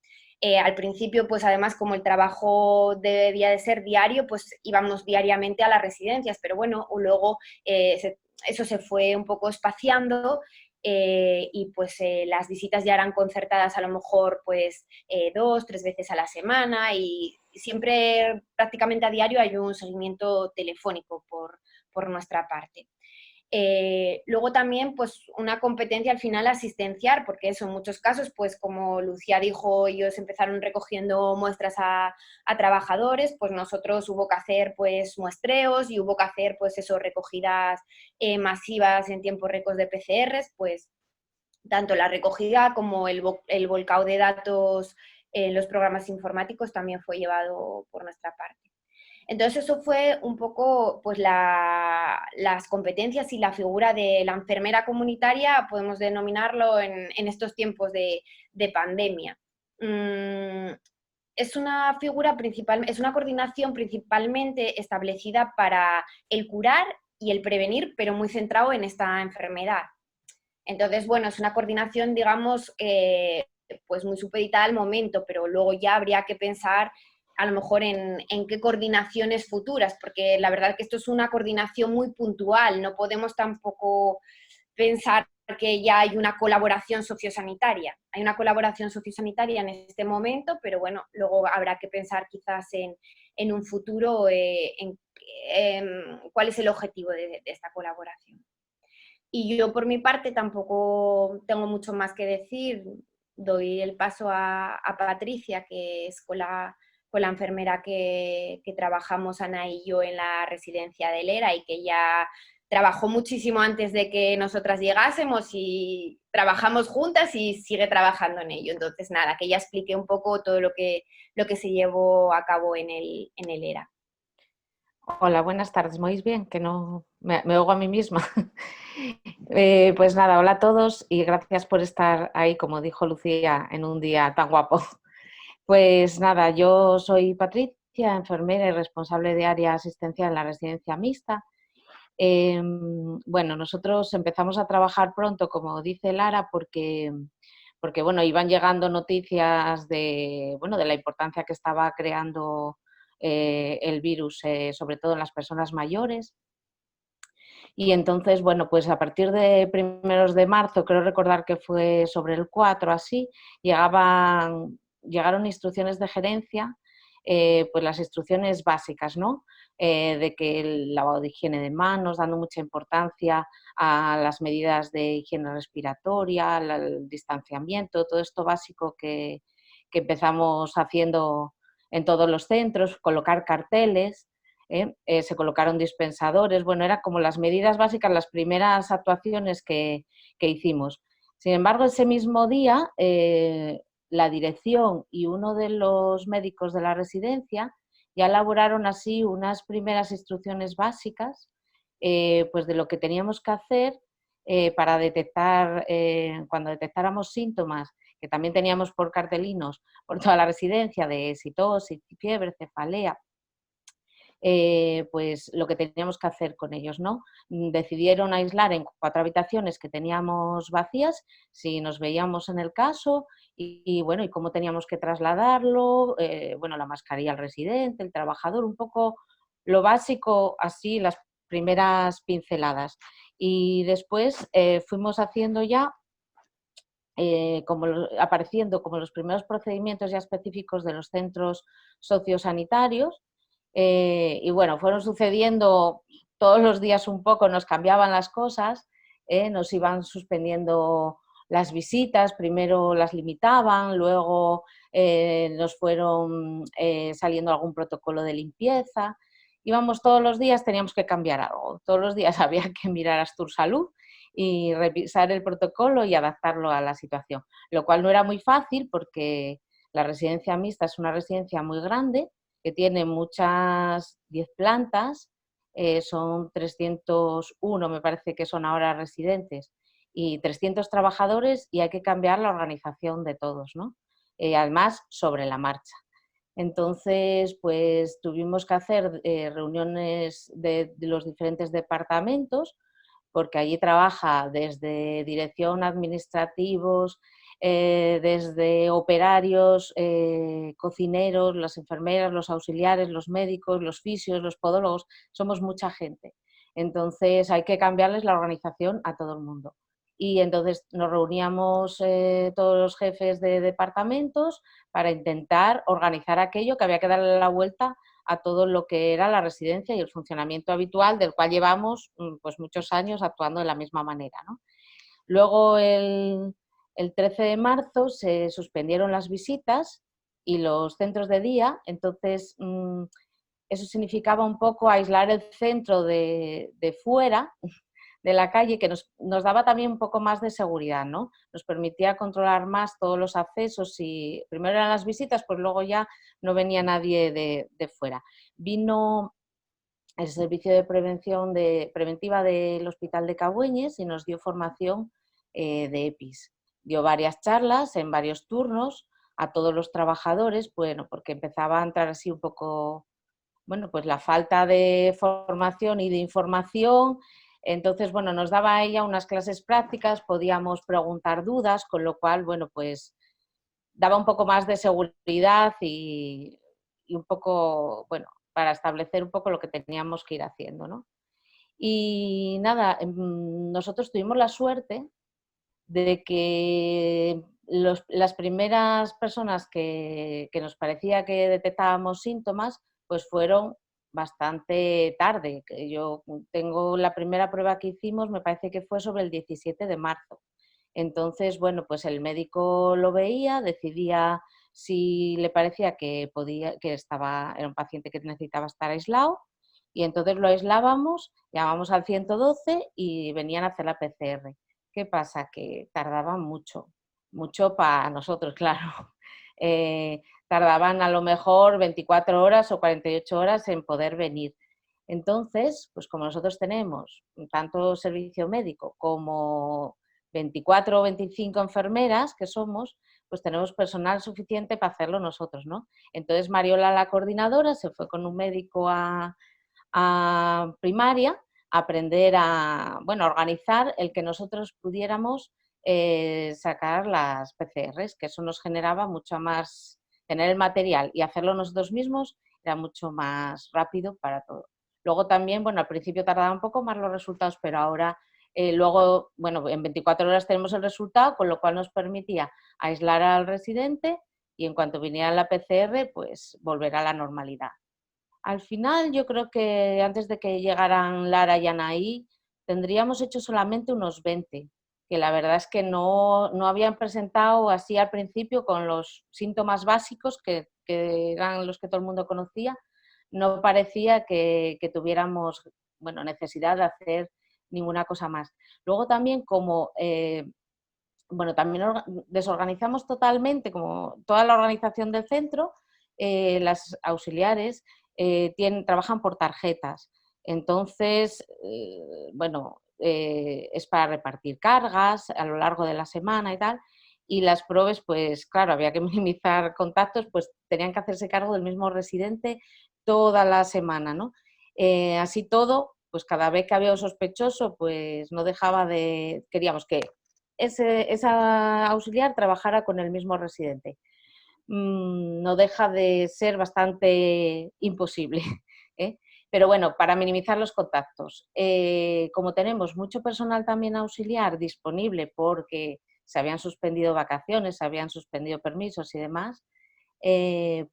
Al principio, pues además, como el trabajo debía de ser diario, pues íbamos diariamente a las residencias, pero bueno, luego eso se fue un poco espaciando y pues las visitas ya eran concertadas a lo mejor pues 2, 3 veces a la semana y siempre prácticamente a diario hay un seguimiento telefónico por nuestra parte. Luego también, pues, una competencia al final asistencial, porque eso, en muchos casos, pues, como Lucía dijo, ellos empezaron recogiendo muestras a trabajadores, pues nosotros hubo que hacer, pues, muestreos y hubo que hacer, pues, eso, recogidas masivas en tiempos récords de PCRs, pues, tanto la recogida como el volcado de datos en los programas informáticos también fue llevado por nuestra parte. Entonces eso fue un poco pues las competencias y la figura de la enfermera comunitaria, podemos denominarlo en estos tiempos de pandemia. Es una figura principal, es una coordinación principalmente establecida para el curar y el prevenir, pero muy centrado en esta enfermedad. Entonces, bueno, es una coordinación, digamos, pues muy supeditada al momento, pero luego ya habría que pensar a lo mejor en qué coordinaciones futuras, porque la verdad que esto es una coordinación muy puntual, no podemos tampoco pensar que ya hay una colaboración sociosanitaria. Hay una colaboración sociosanitaria en este momento, pero bueno, luego habrá que pensar quizás en un futuro en cuál es el objetivo de esta colaboración. Y yo por mi parte tampoco tengo mucho más que decir. Doy el paso a Patricia, que es con la enfermera que trabajamos Ana y yo en la residencia de Lera y que ya trabajó muchísimo antes de que nosotras llegásemos y trabajamos juntas y sigue trabajando en ello. Entonces, nada, que ella explique un poco todo lo que se llevó a cabo en el ERA. Hola, buenas tardes. ¿Me oís bien? Que no me oigo a mí misma. Pues nada, hola a todos y gracias por estar ahí, como dijo Lucía, en un día tan guapo. Pues nada, yo soy Patricia, enfermera y responsable de área asistencial en la residencia mixta. Bueno, nosotros empezamos a trabajar pronto, como dice Lara, porque bueno, iban llegando noticias de la importancia que estaba creando el virus, sobre todo en las personas mayores. Y entonces, bueno, pues a partir de primeros de marzo, creo recordar que fue sobre el 4 así, llegaron instrucciones de gerencia, pues las instrucciones básicas, ¿no? De que el lavado de higiene de manos, dando mucha importancia a las medidas de higiene respiratoria, al distanciamiento, todo esto básico que empezamos haciendo en todos los centros, colocar carteles. Se colocaron dispensadores, bueno, eran como las medidas básicas, las primeras actuaciones que hicimos. Sin embargo, ese mismo día, la dirección y uno de los médicos de la residencia ya elaboraron así unas primeras instrucciones básicas pues de lo que teníamos que hacer para detectar, cuando detectáramos síntomas, que también teníamos por cartelinos por toda la residencia, de si tos, si fiebre, cefalea, pues lo que teníamos que hacer con ellos, ¿no? Decidieron aislar en 4 habitaciones que teníamos vacías, si nos veíamos en el caso, y bueno, y cómo teníamos que trasladarlo, bueno, la mascarilla al residente, el trabajador, un poco lo básico, así, las primeras pinceladas. Y después fuimos haciendo ya apareciendo como los primeros procedimientos ya específicos de los centros sociosanitarios. Y bueno, fueron sucediendo todos los días un poco, nos cambiaban las cosas, nos iban suspendiendo las visitas, primero las limitaban, luego nos fueron saliendo algún protocolo de limpieza. Íbamos todos los días, teníamos que cambiar algo. Todos los días había que mirar Astur Salud y revisar el protocolo y adaptarlo a la situación, lo cual no era muy fácil porque la residencia mixta es una residencia muy grande que tiene muchas, 10 plantas, son 301, me parece que son ahora residentes, y 300 trabajadores, y hay que cambiar la organización de todos, ¿no? Además, sobre la marcha. Entonces, pues tuvimos que hacer reuniones de los diferentes departamentos, porque allí trabaja desde dirección, administrativos, desde operarios, cocineros, las enfermeras, los auxiliares, los médicos, los fisios, los podólogos, somos mucha gente. Entonces hay que cambiarles la organización a todo el mundo. Y entonces nos reuníamos todos los jefes de departamentos para intentar organizar aquello, que había que darle la vuelta a todo lo que era la residencia y el funcionamiento habitual, del cual llevamos pues muchos años actuando de la misma manera, ¿no? Luego el 13 de marzo se suspendieron las visitas y los centros de día, entonces eso significaba un poco aislar el centro de fuera, de la calle, que nos daba también un poco más de seguridad, ¿no? Nos permitía controlar más todos los accesos y primero eran las visitas, pues luego ya no venía nadie de fuera. Vino el servicio de prevención preventiva del Hospital de Cabueñes y nos dio formación de EPIs. Dio varias charlas en varios turnos a todos los trabajadores, bueno, porque empezaba a entrar así un poco, bueno, pues la falta de formación y de información. Entonces, bueno, nos daba a ella unas clases prácticas, podíamos preguntar dudas, con lo cual, bueno, pues daba un poco más de seguridad y un poco, bueno, para establecer un poco lo que teníamos que ir haciendo, ¿no? Y nada, nosotros tuvimos la suerte de que las primeras personas que nos parecía que detectábamos síntomas, pues fueron bastante tarde. Yo tengo la primera prueba que hicimos, me parece que fue sobre el 17 de marzo. Entonces, bueno, pues el médico lo veía, decidía si le parecía que era un paciente que necesitaba estar aislado, y entonces lo aislábamos, llamamos al 112 y venían a hacer la PCR. ¿Qué pasa? Que tardaban mucho, mucho para nosotros, claro. Tardaban a lo mejor 24 horas o 48 horas en poder venir. Entonces, pues como nosotros tenemos tanto servicio médico como 24 o 25 enfermeras que somos, pues tenemos personal suficiente para hacerlo nosotros, ¿no? Entonces Mariola, la coordinadora, se fue con un médico a primaria a aprender a, bueno, organizar el que nosotros pudiéramos sacar las PCRs, que eso nos generaba mucho más, tener el material y hacerlo nosotros mismos era mucho más rápido para todo. Luego también, bueno, al principio tardaba un poco más los resultados, pero ahora luego, bueno, en 24 horas tenemos el resultado, con lo cual nos permitía aislar al residente y en cuanto viniera la PCR, pues volver a la normalidad. Al final, yo creo que antes de que llegaran Lara y Anaí, tendríamos hecho solamente unos 20, que la verdad es que no habían presentado así al principio con los síntomas básicos, que eran los que todo el mundo conocía. No parecía que tuviéramos, bueno, necesidad de hacer ninguna cosa más. Luego también, como bueno, también desorganizamos totalmente, como toda la organización del centro, las auxiliares trabajan por tarjetas. Entonces, bueno, es para repartir cargas a lo largo de la semana y tal. Y las probes, pues claro, había que minimizar contactos, pues tenían que hacerse cargo del mismo residente toda la semana, ¿no? Así todo, pues cada vez que había un sospechoso, pues no dejaba de... Queríamos que esa auxiliar trabajara con el mismo residente. No deja de ser bastante imposible, ¿eh? Pero bueno, para minimizar los contactos, como tenemos mucho personal también auxiliar disponible porque se habían suspendido vacaciones, se habían suspendido permisos y demás,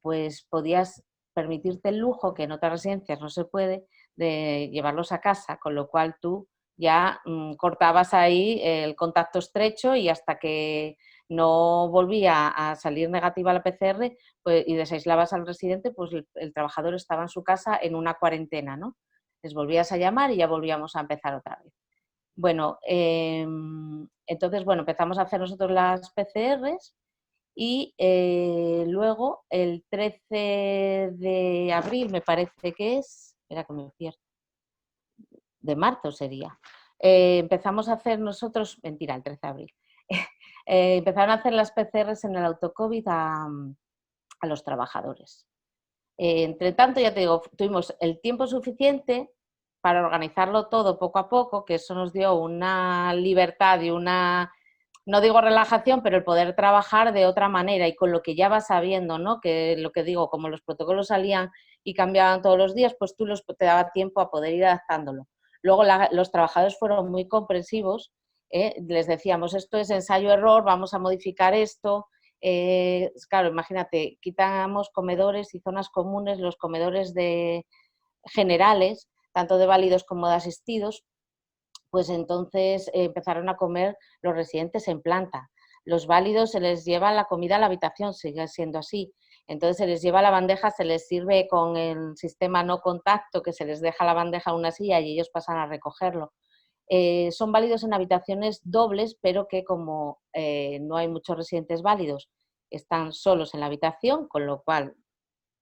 pues podías permitirte el lujo, que en otras residencias no se puede, de llevarlos a casa, con lo cual tú ya cortabas ahí el contacto estrecho y hasta que no volvía a salir negativa la PCR pues, y desaislabas al residente, pues el trabajador estaba en su casa en una cuarentena, ¿no? Les volvías a llamar y ya volvíamos a empezar otra vez. Bueno, entonces, bueno, empezamos a hacer nosotros las PCRs y luego el 13 de abril, me parece que es, espera que me pierdo, de marzo sería, empezamos a hacer nosotros, mentira, el 13 de abril, empezaron a hacer las PCRs en el autocovid a los trabajadores. Entre tanto, ya te digo, tuvimos el tiempo suficiente para organizarlo todo poco a poco, que eso nos dio una libertad y una, no digo relajación, pero el poder trabajar de otra manera y con lo que ya vas sabiendo, ¿no? Que lo que digo, como los protocolos salían y cambiaban todos los días, pues tú te daba tiempo a poder ir adaptándolo. Luego los trabajadores fueron muy comprensivos, les decíamos, esto es ensayo-error, vamos a modificar esto. Claro, imagínate, quitamos comedores y zonas comunes, los comedores generales, tanto de válidos como de asistidos, pues entonces empezaron a comer los residentes en planta. Los válidos se les lleva la comida a la habitación, sigue siendo así. Entonces se les lleva la bandeja, se les sirve con el sistema no contacto, que se les deja la bandeja en una silla y ellos pasan a recogerlo. Son válidos en habitaciones dobles, pero que como no hay muchos residentes válidos, están solos en la habitación, con lo cual,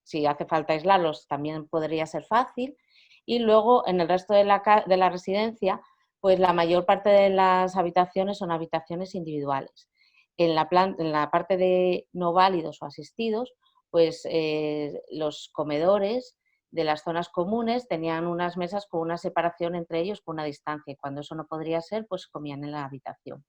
si hace falta aislarlos, también podría ser fácil. Y luego, en el resto de la residencia, pues la mayor parte de las habitaciones son habitaciones individuales. En la parte de no válidos o asistidos, pues los comedores de las zonas comunes tenían unas mesas con una separación entre ellos, con una distancia, y cuando eso no podría ser, pues comían en la habitación.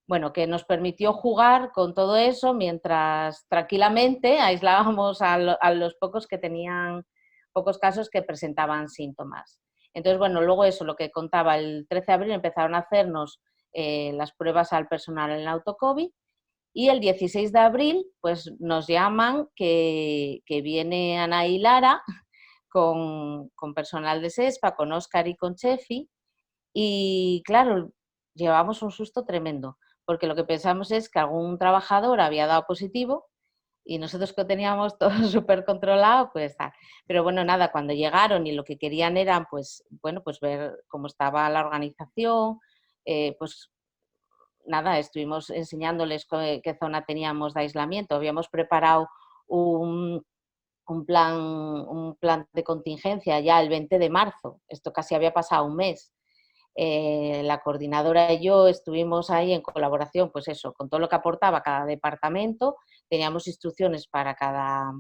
Bueno, que nos permitió jugar con todo eso mientras tranquilamente aislábamos a los pocos que tenían, pocos casos que presentaban síntomas. Entonces, bueno, luego eso, lo que contaba, el 13 de abril empezaron a hacernos las pruebas al personal en el autocovid y el 16 de abril pues nos llaman que viene Ana y Lara con personal de SESPA, con Óscar y con Chefi, y claro, llevamos un susto tremendo, porque lo que pensamos es que algún trabajador había dado positivo y nosotros que teníamos todo súper controlado, pues tal. Pero bueno, nada, cuando llegaron y lo que querían era, pues, bueno, pues ver cómo estaba la organización, pues nada, estuvimos enseñándoles qué zona teníamos de aislamiento. Habíamos preparado un plan de contingencia ya el 20 de marzo, esto casi había pasado un mes. La coordinadora y yo estuvimos ahí en colaboración, pues eso, con todo lo que aportaba cada departamento, teníamos instrucciones para cada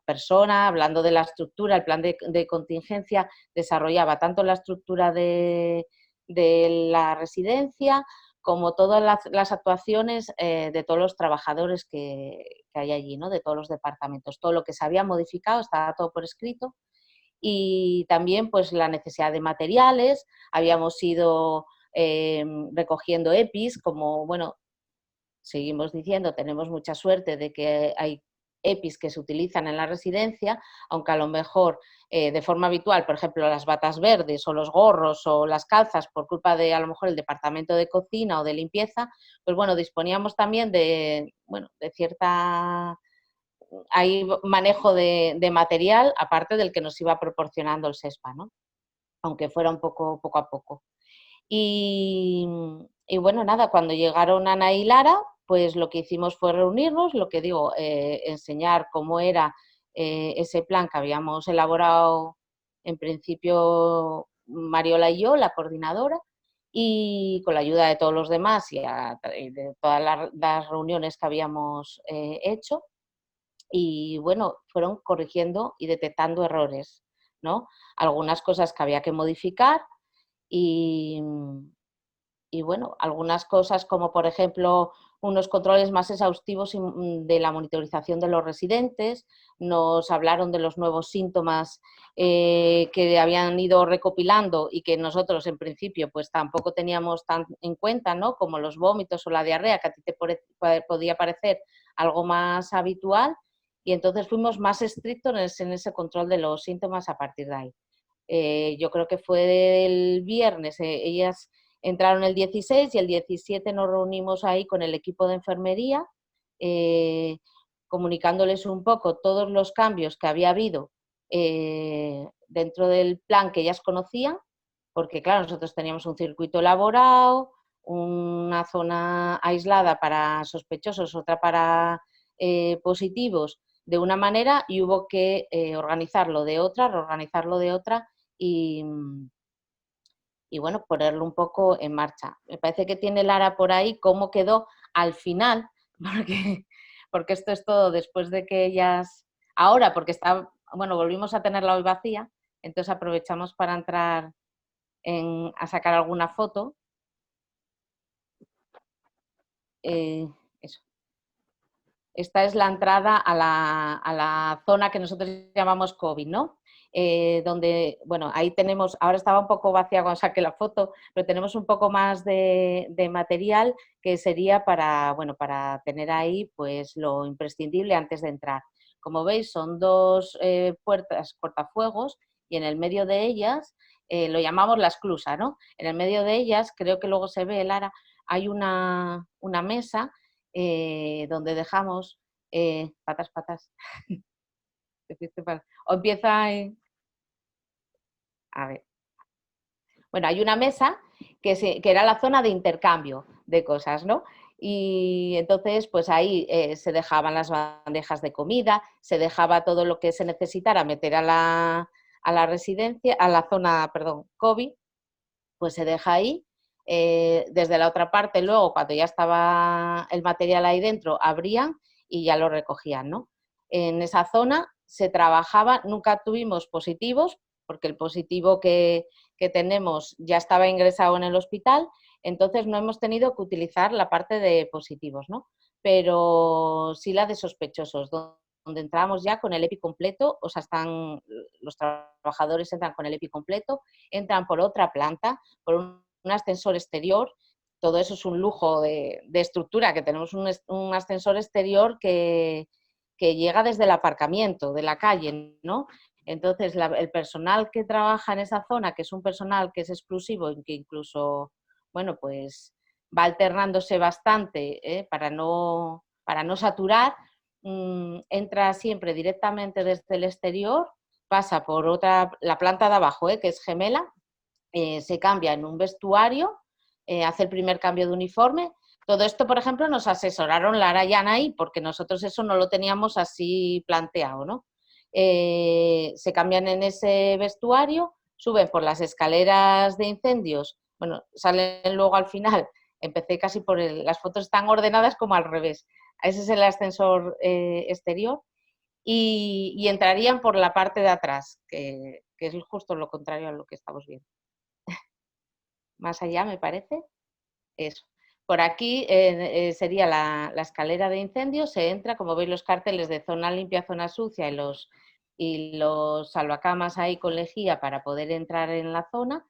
persona, hablando de la estructura, el plan de contingencia desarrollaba tanto la estructura de la residencia como todas las actuaciones de todos los trabajadores que hay allí, ¿no? De todos los departamentos. Todo lo que se había modificado estaba todo por escrito. Y también pues la necesidad de materiales, habíamos ido recogiendo EPIs, como bueno, seguimos diciendo, tenemos mucha suerte de que hay EPIs que se utilizan en la residencia, aunque a lo mejor de forma habitual, por ejemplo, las batas verdes o los gorros o las calzas, por culpa de a lo mejor el departamento de cocina o de limpieza, pues bueno, disponíamos también de, bueno, de cierta... Hay manejo de material, aparte del que nos iba proporcionando el SESPA, ¿no? Aunque fuera un poco a poco. Y bueno, nada, cuando llegaron Ana y Lara, pues lo que hicimos fue reunirnos, lo que digo, enseñar cómo era ese plan que habíamos elaborado en principio Mariola y yo, la coordinadora, y con la ayuda de todos los demás y de todas las reuniones que habíamos hecho. Y bueno, fueron corrigiendo y detectando errores, ¿no? Algunas cosas que había que modificar y bueno, algunas cosas como por ejemplo unos controles más exhaustivos de la monitorización de los residentes, nos hablaron de los nuevos síntomas que habían ido recopilando y que nosotros en principio pues tampoco teníamos tan en cuenta, ¿no? Como los vómitos o la diarrea, que a ti te podía parecer algo más habitual, y entonces fuimos más estrictos en ese control de los síntomas a partir de ahí. yo creo que fue el viernes, ellas entraron el 16 y el 17 nos reunimos ahí con el equipo de enfermería, comunicándoles un poco todos los cambios que había habido dentro del plan que ellas conocían, porque claro, nosotros teníamos un circuito elaborado, una zona aislada para sospechosos, otra para positivos de una manera, y hubo que organizarlo de otra, reorganizarlo de otra y bueno, ponerlo un poco en marcha. Me parece que tiene Lara por ahí cómo quedó al final, porque esto es todo después de que ellas, ahora porque bueno, volvimos a tenerla hoy vacía, entonces aprovechamos para entrar a sacar alguna foto. Eso. Esta es la entrada a la zona que nosotros llamamos COVID, ¿no? Donde, bueno, ahí tenemos, ahora estaba un poco vacía cuando saqué la foto, pero tenemos un poco más de material que sería para, bueno, para tener ahí pues lo imprescindible antes de entrar. Como veis, son dos puertas cortafuegos y en el medio de ellas, lo llamamos la esclusa, ¿no? En el medio de ellas, creo que luego se ve, Lara, hay una mesa donde dejamos patas. O empieza a ver. Bueno, hay una mesa que era la zona de intercambio de cosas, ¿no? Y entonces, pues ahí se dejaban las bandejas de comida, se dejaba todo lo que se necesitara meter a la residencia, a la zona, perdón, COVID, pues se deja ahí. Desde la otra parte, luego, cuando ya estaba el material ahí dentro, abrían y ya lo recogían, ¿no? En esa zona se trabajaba, nunca tuvimos positivos, porque el positivo que tenemos ya estaba ingresado en el hospital, entonces no hemos tenido que utilizar la parte de positivos, ¿no? Pero sí la de sospechosos, donde entramos ya con el EPI completo, o sea, los trabajadores entran con el EPI completo, entran por otra planta, por un ascensor exterior. Todo eso es un lujo de estructura, que tenemos un ascensor exterior que llega desde el aparcamiento de la calle, ¿no? Entonces, el personal que trabaja en esa zona, que es un personal que es exclusivo y que incluso, bueno, pues va alternándose bastante para no saturar, entra siempre directamente desde el exterior, pasa por la planta de abajo, que es gemela, se cambia en un vestuario, hace el primer cambio de uniforme. Todo esto, por ejemplo, nos asesoraron Lara y Anaí, porque nosotros eso no lo teníamos así planteado, ¿no? Se cambian en ese vestuario, suben por las escaleras de incendios, bueno, salen luego al final, empecé casi por las fotos están ordenadas como al revés, ese es el ascensor exterior, y entrarían por la parte de atrás, que es justo lo contrario a lo que estamos viendo. Más allá, me parece, eso. Por aquí sería la escalera de incendios, se entra, como veis los carteles de zona limpia, zona sucia y los salvacamas ahí con lejía para poder entrar en la zona.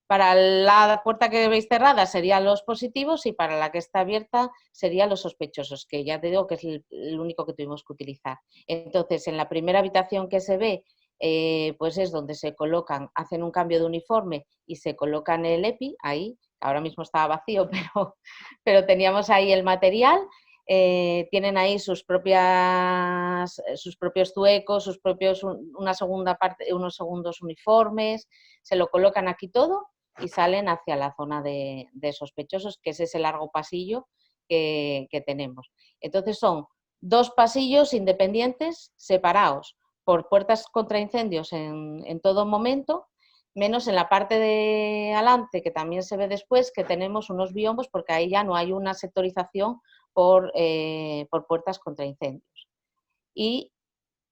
Para la puerta que veis cerrada serían los positivos y para la que está abierta serían los sospechosos, que ya te digo que es el único que tuvimos que utilizar. Entonces, en la primera habitación que se ve, pues es donde se colocan, hacen un cambio de uniforme y se colocan el EPI, ahí, ahora mismo estaba vacío, pero teníamos ahí el material, tienen ahí sus propios zuecos, una segunda parte, unos segundos uniformes, se lo colocan aquí todo y salen hacia la zona de sospechosos, que es ese largo pasillo que tenemos. Entonces son dos pasillos independientes, separados por puertas contra incendios en todo momento, menos en la parte de adelante, que también se ve después, que tenemos unos biombos, porque ahí ya no hay una sectorización por puertas contra incendios. Y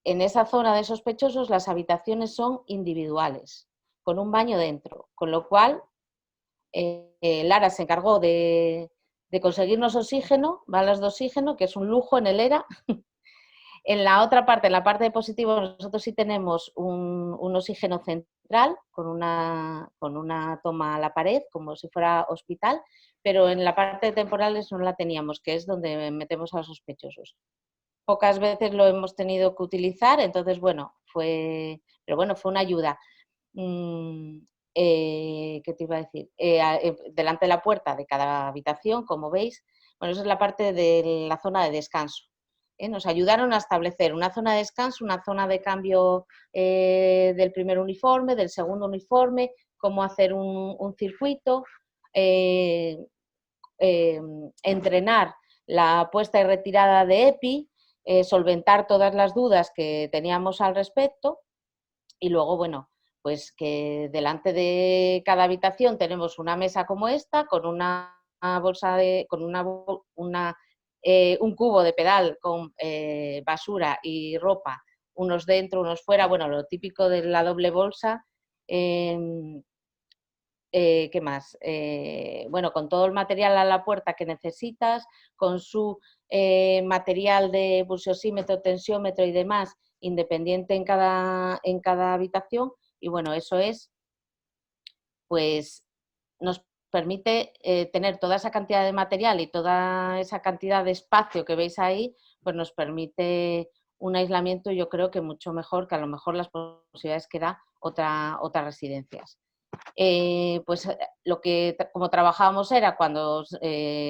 en esa zona de sospechosos las habitaciones son individuales, con un baño dentro, con lo cual Lara se encargó de conseguirnos oxígeno, balas de oxígeno, que es un lujo en el ERA. En la otra parte, en la parte de positivo, nosotros sí tenemos un oxígeno central con una toma a la pared, como si fuera hospital, pero en la parte de temporales no la teníamos, que es donde metemos a los sospechosos. Pocas veces lo hemos tenido que utilizar, entonces, bueno, fue una ayuda. ¿qué te iba a decir? Delante de la puerta de cada habitación, como veis, bueno, esa es la parte de la zona de descanso. Nos ayudaron a establecer una zona de descanso, una zona de cambio del primer uniforme, del segundo uniforme, cómo hacer un circuito, entrenar la puesta y retirada de EPI, solventar todas las dudas que teníamos al respecto y luego, bueno, pues que delante de cada habitación tenemos una mesa como esta con una bolsa con un cubo de pedal con basura y ropa, unos dentro, unos fuera, bueno, lo típico de la doble bolsa. ¿Qué más? Bueno, con todo el material a la puerta que necesitas, con su material de pulsosímetro, tensiómetro y demás, independiente en cada habitación. Y bueno, eso es, pues nos permite tener toda esa cantidad de material y toda esa cantidad de espacio que veis ahí, pues nos permite un aislamiento, yo creo que mucho mejor que a lo mejor las posibilidades que da otras residencias. Pues como trabajábamos era cuando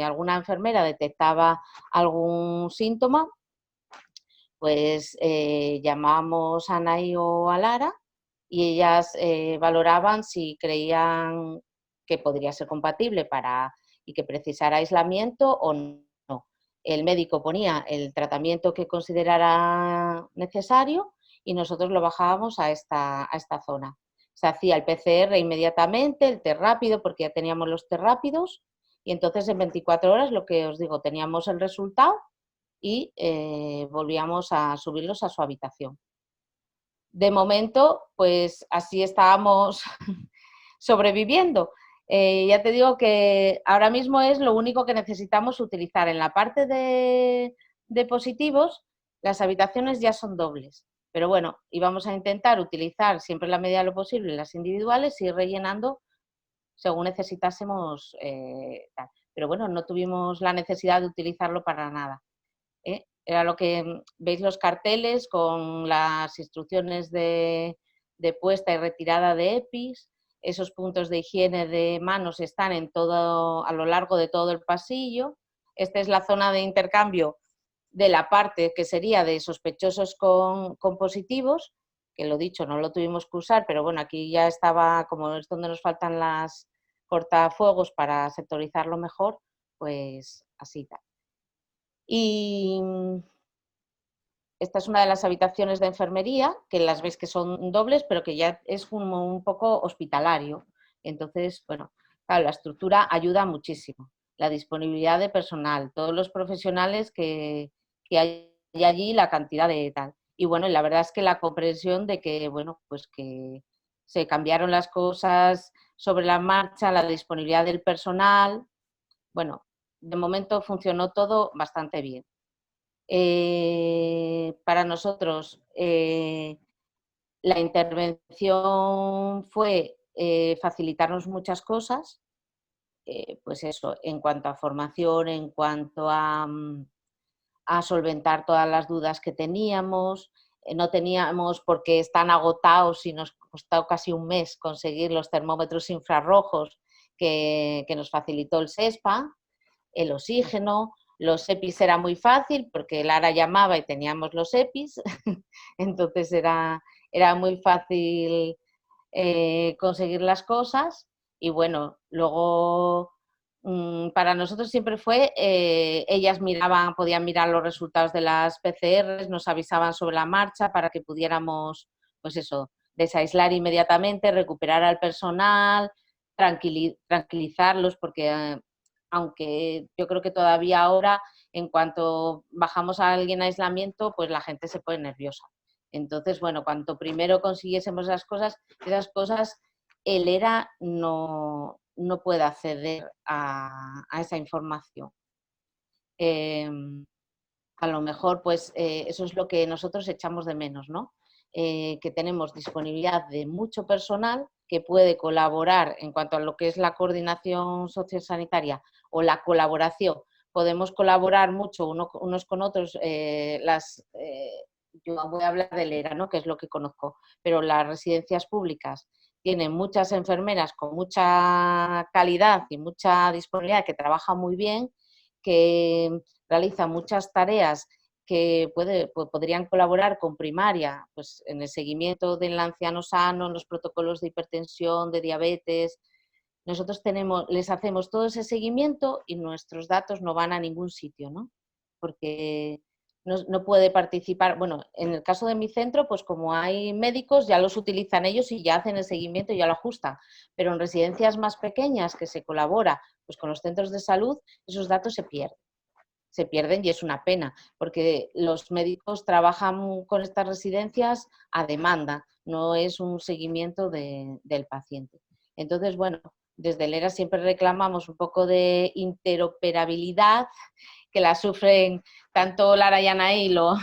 alguna enfermera detectaba algún síntoma, pues llamábamos a Anaí o a Lara y ellas valoraban si creían que podría ser compatible y que precisara aislamiento o no. El médico ponía el tratamiento que considerara necesario y nosotros lo bajábamos a esta zona. Se hacía el PCR inmediatamente, el test rápido, porque ya teníamos los test rápidos, y entonces en 24 horas, lo que os digo, teníamos el resultado y volvíamos a subirlos a su habitación. De momento, pues así estábamos sobreviviendo. Ya te digo que ahora mismo es lo único que necesitamos utilizar. En la parte de positivos, las habitaciones ya son dobles. Pero bueno, íbamos a intentar utilizar siempre en la medida de lo posible las individuales y ir rellenando según necesitásemos. Pero bueno, no tuvimos la necesidad de utilizarlo para nada. Era lo que veis los carteles con las instrucciones de puesta y retirada de EPIs. Esos puntos de higiene de manos están a lo largo de todo el pasillo. Esta es la zona de intercambio de la parte que sería de sospechosos con positivos, que lo dicho, no lo tuvimos que usar, pero bueno, aquí ya estaba, como es donde nos faltan las cortafuegos para sectorizarlo mejor, pues así tal. Y esta es una de las habitaciones de enfermería, que las veis que son dobles, pero que ya es como un poco hospitalario. Entonces, bueno, claro, la estructura ayuda muchísimo. La disponibilidad de personal, todos los profesionales que hay allí, la cantidad de tal. Y bueno, la verdad es que la comprensión de que, bueno, pues que se cambiaron las cosas sobre la marcha, la disponibilidad del personal. Bueno, de momento funcionó todo bastante bien. Para nosotros la intervención fue facilitarnos muchas cosas, pues eso, en cuanto a formación, en cuanto a solventar todas las dudas que teníamos. No teníamos, porque están agotados y nos costó casi un mes conseguir los termómetros infrarrojos que nos facilitó el SESPA, el oxígeno. Los EPIs era muy fácil porque Lara llamaba y teníamos los EPIs, entonces era muy fácil conseguir las cosas. Y bueno, luego para nosotros siempre fue, ellas podían mirar los resultados de las PCRs, nos avisaban sobre la marcha para que pudiéramos, pues eso, desaislar inmediatamente, recuperar al personal, tranquilizarlos, porque aunque yo creo que todavía ahora, en cuanto bajamos a alguien a aislamiento, pues la gente se pone nerviosa. Entonces, bueno, cuanto primero consiguiésemos esas cosas, el ERA no puede acceder a esa información. A lo mejor, pues eso es lo que nosotros echamos de menos, ¿no? Que tenemos disponibilidad de mucho personal que puede colaborar en cuanto a lo que es la coordinación sociosanitaria o la colaboración. Podemos colaborar mucho unos con otros. Yo voy a hablar del ERA, ¿no? Que es lo que conozco, pero las residencias públicas tiene muchas enfermeras con mucha calidad y mucha disponibilidad, que trabajan muy bien, que realizan muchas tareas que podrían colaborar con primaria, pues en el seguimiento del anciano sano, en los protocolos de hipertensión, de diabetes. Nosotros les hacemos todo ese seguimiento y nuestros datos no van a ningún sitio, ¿no? Porque no puede participar, bueno, en el caso de mi centro, pues como hay médicos, ya los utilizan ellos y ya hacen el seguimiento y ya lo ajustan, pero en residencias más pequeñas que se colabora pues con los centros de salud, esos datos se pierden y es una pena, porque los médicos trabajan con estas residencias a demanda, no es un seguimiento del paciente. Entonces, bueno, desde el ERA siempre reclamamos un poco de interoperabilidad, que la sufren tanto Lara y Anaí, lo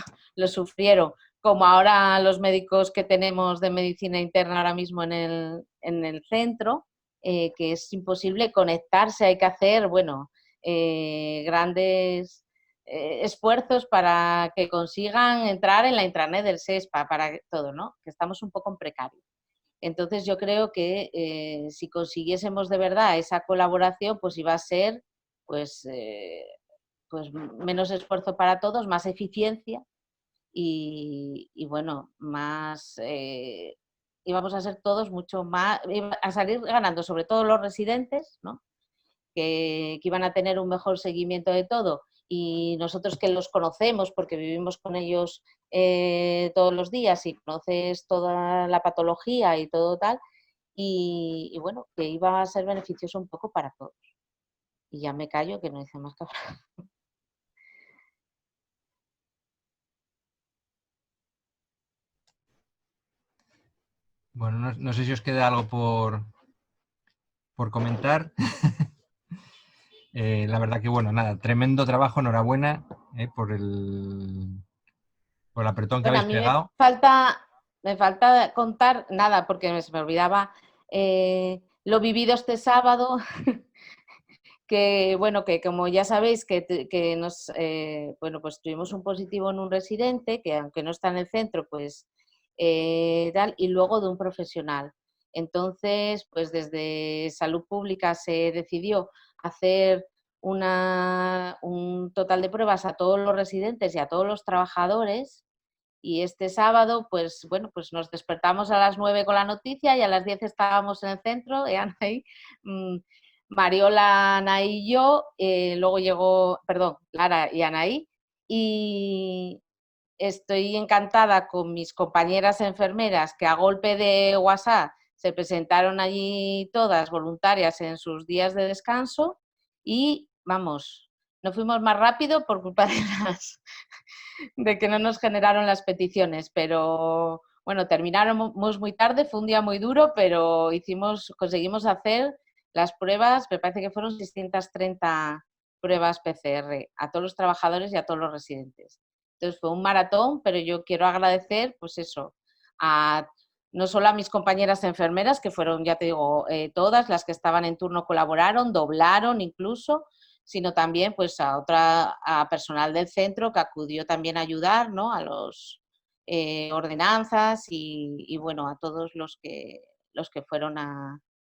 sufrieron, como ahora los médicos que tenemos de medicina interna ahora mismo en el centro, que es imposible conectarse, hay que hacer, bueno, grandes esfuerzos para que consigan entrar en la intranet del SESPA, para todo, ¿no? Que estamos un poco en precario. Entonces yo creo que si consiguiésemos de verdad esa colaboración, pues iba a ser pues, pues menos esfuerzo para todos, más eficiencia y bueno, más íbamos a ser todos mucho más, a salir ganando, sobre todo los residentes, ¿no? Que iban a tener un mejor seguimiento de todo y nosotros que los conocemos porque vivimos con ellos todos los días y conoces toda la patología y todo tal, y bueno, que iba a ser beneficioso un poco para todos. Y ya me callo que no hice más que hablar. Bueno, no sé si os queda algo por comentar. La verdad que, bueno, nada, tremendo trabajo, enhorabuena por el apretón que Bueno, a habéis mí pegado. me falta contar nada porque se me olvidaba lo vivido este sábado, que bueno, que como ya sabéis que nos, bueno, pues tuvimos un positivo en un residente, que aunque no está en el centro, pues tal, y luego de un profesional. Entonces, pues desde Salud Pública se decidió hacer un total de pruebas a todos los residentes y a todos los trabajadores. Y este sábado, pues bueno, pues nos despertamos a las 9 con la noticia y a las 10 estábamos en el centro, Anaí, Mariola, Anaí y yo, luego llegó, perdón, Lara y Anaí, y estoy encantada con mis compañeras enfermeras que a golpe de WhatsApp se presentaron allí todas voluntarias en sus días de descanso y vamos, no fuimos más rápido por culpa de que no nos generaron las peticiones, pero bueno, terminamos muy tarde, fue un día muy duro, pero conseguimos hacer las pruebas, me parece que fueron 630 pruebas PCR a todos los trabajadores y a todos los residentes. Entonces fue un maratón, pero yo quiero agradecer, pues eso, no solo a mis compañeras enfermeras, que fueron, ya te digo, todas las que estaban en turno colaboraron, doblaron incluso, sino también pues a personal del centro que acudió también a ayudar, ¿no? A los ordenanzas y bueno, a todos los que fueron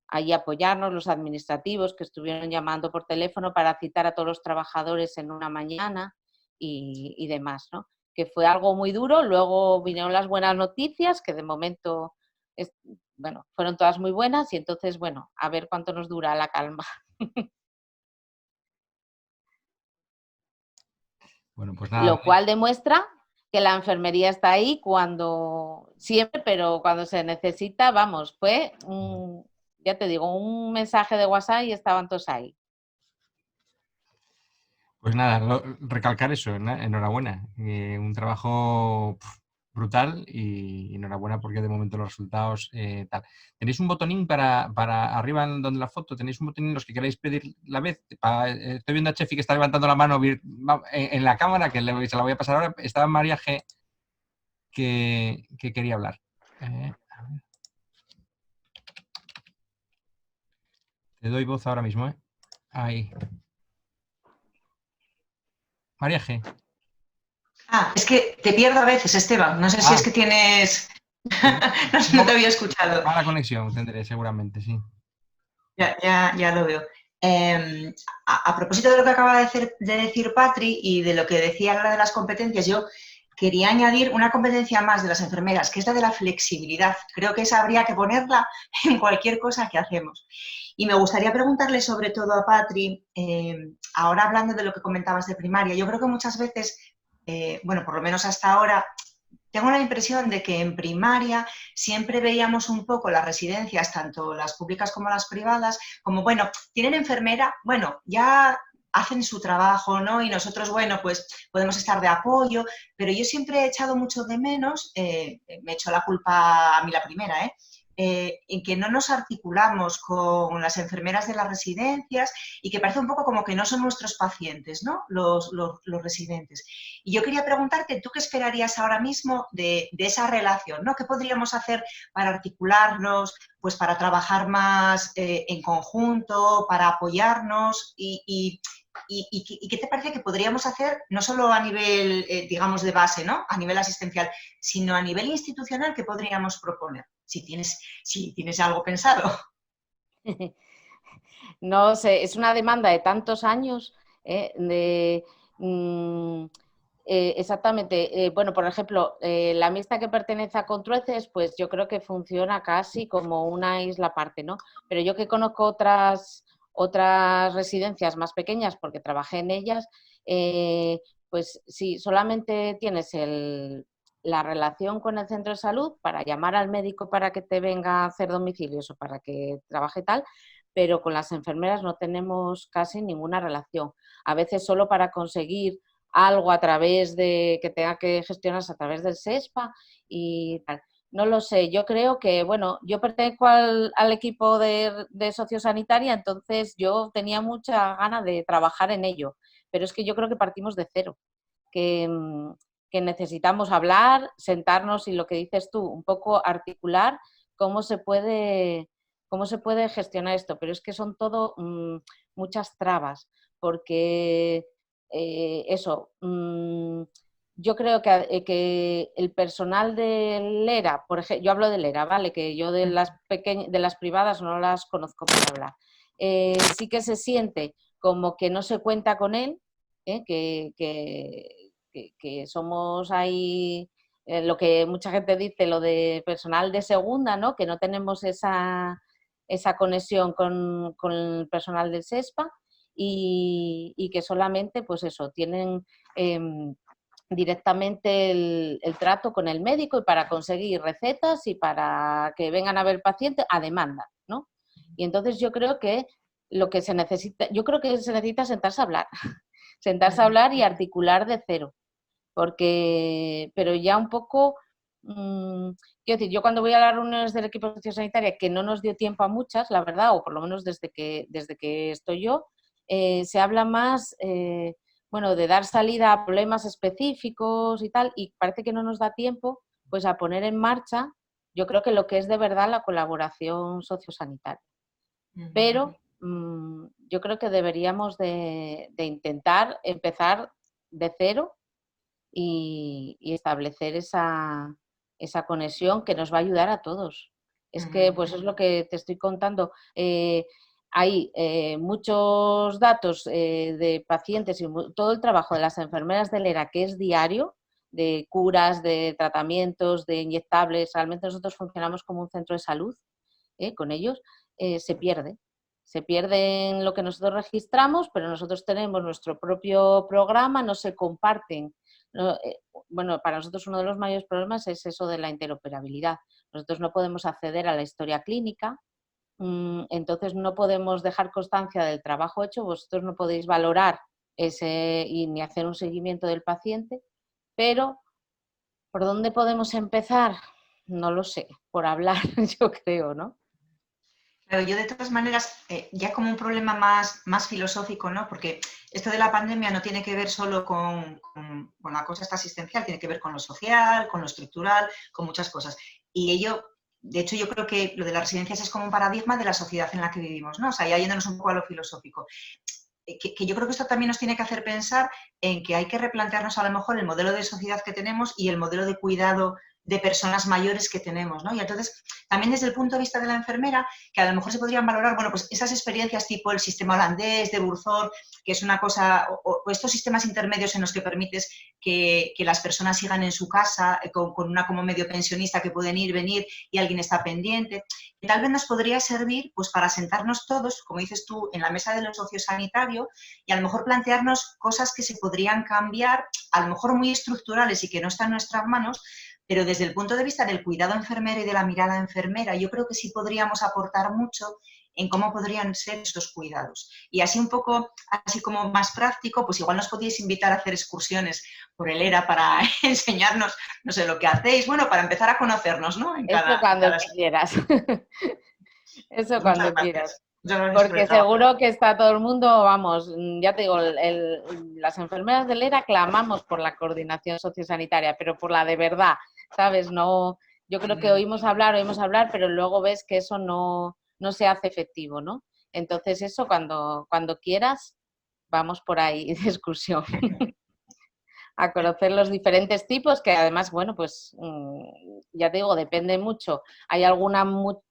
allí a apoyarnos, los administrativos que estuvieron llamando por teléfono para citar a todos los trabajadores en una mañana y demás, ¿no? Que fue algo muy duro. Luego vinieron las buenas noticias, que de momento, bueno, fueron todas muy buenas y entonces, bueno, a ver cuánto nos dura la calma. Bueno, pues nada. Lo cual demuestra que la enfermería está ahí cuando siempre, pero cuando se necesita, vamos, fue, ya te digo, un mensaje de WhatsApp y estaban todos ahí. Pues nada, recalcar eso, enhorabuena. Un trabajo brutal y enhorabuena porque de momento los resultados tal. Tenéis un botonín para arriba donde la foto, tenéis un botonín los que queráis pedir la vez. Estoy viendo a Chefi que está levantando la mano en la cámara, que se la voy a pasar ahora. Estaba María G que quería hablar. A ver. Te doy voz ahora mismo, ¿eh? Ahí. María G. Es que te pierdo a veces, Esteban. No sé si es que tienes No te había escuchado. Mala conexión tendré seguramente, sí. Ya lo veo. A propósito de lo que acaba de decir Patri y de lo que decía ahora de las competencias, yo quería añadir una competencia más de las enfermeras, que es la de la flexibilidad. Creo que esa habría que ponerla en cualquier cosa que hacemos. Y me gustaría preguntarle sobre todo a Patri, ahora hablando de lo que comentabas de primaria, yo creo que muchas veces, bueno, por lo menos hasta ahora, tengo la impresión de que en primaria siempre veíamos un poco las residencias, tanto las públicas como las privadas, como, bueno, tienen enfermera, bueno, ya hacen su trabajo, ¿no? Y nosotros, bueno, pues podemos estar de apoyo, pero yo siempre he echado mucho de menos, me echo la culpa a mí la primera, en que no nos articulamos con las enfermeras de las residencias y que parece un poco como que no son nuestros pacientes, ¿no? Los residentes. Y yo quería preguntarte, ¿tú qué esperarías ahora mismo de esa relación, ¿no? ¿Qué podríamos hacer para articularnos, pues para trabajar más en conjunto, para apoyarnos y qué te parece que podríamos hacer no solo a nivel, digamos, de base, ¿no? A nivel asistencial, sino a nivel institucional, ¿qué podríamos proponer? Si tienes algo pensado. No sé, es una demanda de tantos años, exactamente. Bueno, por ejemplo, la mixta que pertenece a Contrueces, pues yo creo que funciona casi como una isla aparte, ¿no? Pero yo que conozco otras residencias más pequeñas, porque trabajé en ellas, pues si solamente tienes la relación con el centro de salud para llamar al médico para que te venga a hacer domicilios o para que trabaje tal, pero con las enfermeras no tenemos casi ninguna relación. A veces solo para conseguir algo a través de que tenga que gestionarse a través del SESPA y tal. No lo sé, yo creo que, bueno, yo pertenezco al equipo de sociosanitaria, entonces yo tenía mucha gana de trabajar en ello, pero es que yo creo que partimos de cero, que necesitamos hablar, sentarnos y lo que dices tú, un poco articular cómo se puede gestionar esto, pero es que son todo muchas trabas, porque yo creo que el personal del ERA, por ejemplo, yo hablo del ERA, ¿vale? Que yo de las privadas no las conozco para hablar. Sí que se siente como que no se cuenta con él, que somos ahí, lo que mucha gente dice, lo de personal de segunda, ¿no? Que no tenemos esa conexión con el personal del SESPA y que solamente, pues eso, tienen directamente el trato con el médico y para conseguir recetas y para que vengan a ver pacientes a demanda, ¿no? Y entonces yo creo que lo que se necesita, sentarse a hablar, sentarse a hablar y articular de cero, pero ya un poco, quiero decir, yo cuando voy a las reuniones del equipo sociosanitario, que no nos dio tiempo a muchas, la verdad, o por lo menos desde que estoy yo, se habla más, bueno, de dar salida a problemas específicos y tal, y parece que no nos da tiempo pues a poner en marcha, yo creo que lo que es de verdad la colaboración sociosanitaria. Pero yo creo que deberíamos de intentar empezar de cero y establecer esa conexión que nos va a ayudar a todos. Es que, pues es lo que te estoy contando. Hay muchos datos de pacientes y todo el trabajo de las enfermeras del ERA que es diario, de curas, de tratamientos, de inyectables. Realmente nosotros funcionamos como un centro de salud con ellos, se pierde. Se pierde en lo que nosotros registramos, pero nosotros tenemos nuestro propio programa, no se comparten. No, bueno, para nosotros uno de los mayores problemas es eso de la interoperabilidad. Nosotros no podemos acceder a la historia clínica, entonces no podemos dejar constancia del trabajo hecho, vosotros no podéis valorar ni hacer un seguimiento del paciente, pero ¿por dónde podemos empezar? No lo sé, por hablar, yo creo, ¿no? Pero yo de todas maneras, ya como un problema más filosófico, ¿no? Porque esto de la pandemia no tiene que ver solo con la cosa esta asistencial, tiene que ver con lo social, con lo estructural, con muchas cosas. Y ello, de hecho, yo creo que lo de las residencias es como un paradigma de la sociedad en la que vivimos, ¿no? O sea, ya yéndonos un poco a lo filosófico. Que yo creo que esto también nos tiene que hacer pensar en que hay que replantearnos a lo mejor el modelo de sociedad que tenemos y el modelo de cuidado de personas mayores que tenemos, ¿no? Y entonces, también desde el punto de vista de la enfermera, que a lo mejor se podrían valorar, bueno, pues esas experiencias tipo el sistema holandés de Burzón, que es una cosa, o estos sistemas intermedios en los que permites que las personas sigan en su casa con una como medio pensionista que pueden ir, venir y alguien está pendiente, que tal vez nos podría servir pues para sentarnos todos, como dices tú, en la mesa de lo sociosanitario y a lo mejor plantearnos cosas que se podrían cambiar, a lo mejor muy estructurales y que no están en nuestras manos, pero desde el punto de vista del cuidado enfermero y de la mirada enfermera, yo creo que sí podríamos aportar mucho en cómo podrían ser estos cuidados. Y así un poco, así como más práctico, pues igual nos podíais invitar a hacer excursiones por el ERA para enseñarnos, no sé, lo que hacéis, bueno, para empezar a conocernos, ¿no? Eso cuando quieras. Eso cuando quieras. Porque seguro que está todo el mundo, vamos, ya te digo, las enfermeras del ERA clamamos por la coordinación sociosanitaria, pero por la de verdad, ¿sabes? No, yo creo que oímos hablar, pero luego ves que eso no se hace efectivo, ¿no? Entonces eso, cuando quieras, vamos por ahí de excursión. A conocer los diferentes tipos, que además, bueno, pues ya te digo, depende mucho. Hay alguna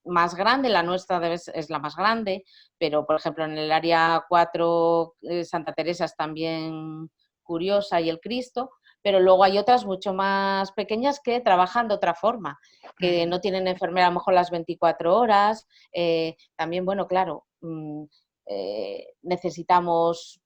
más grande, la nuestra es la más grande, pero por ejemplo en el área 4 Santa Teresa es también curiosa y el Cristo, pero luego hay otras mucho más pequeñas que trabajan de otra forma, que no tienen enfermera a lo mejor las 24 horas. También, bueno, claro, necesitamos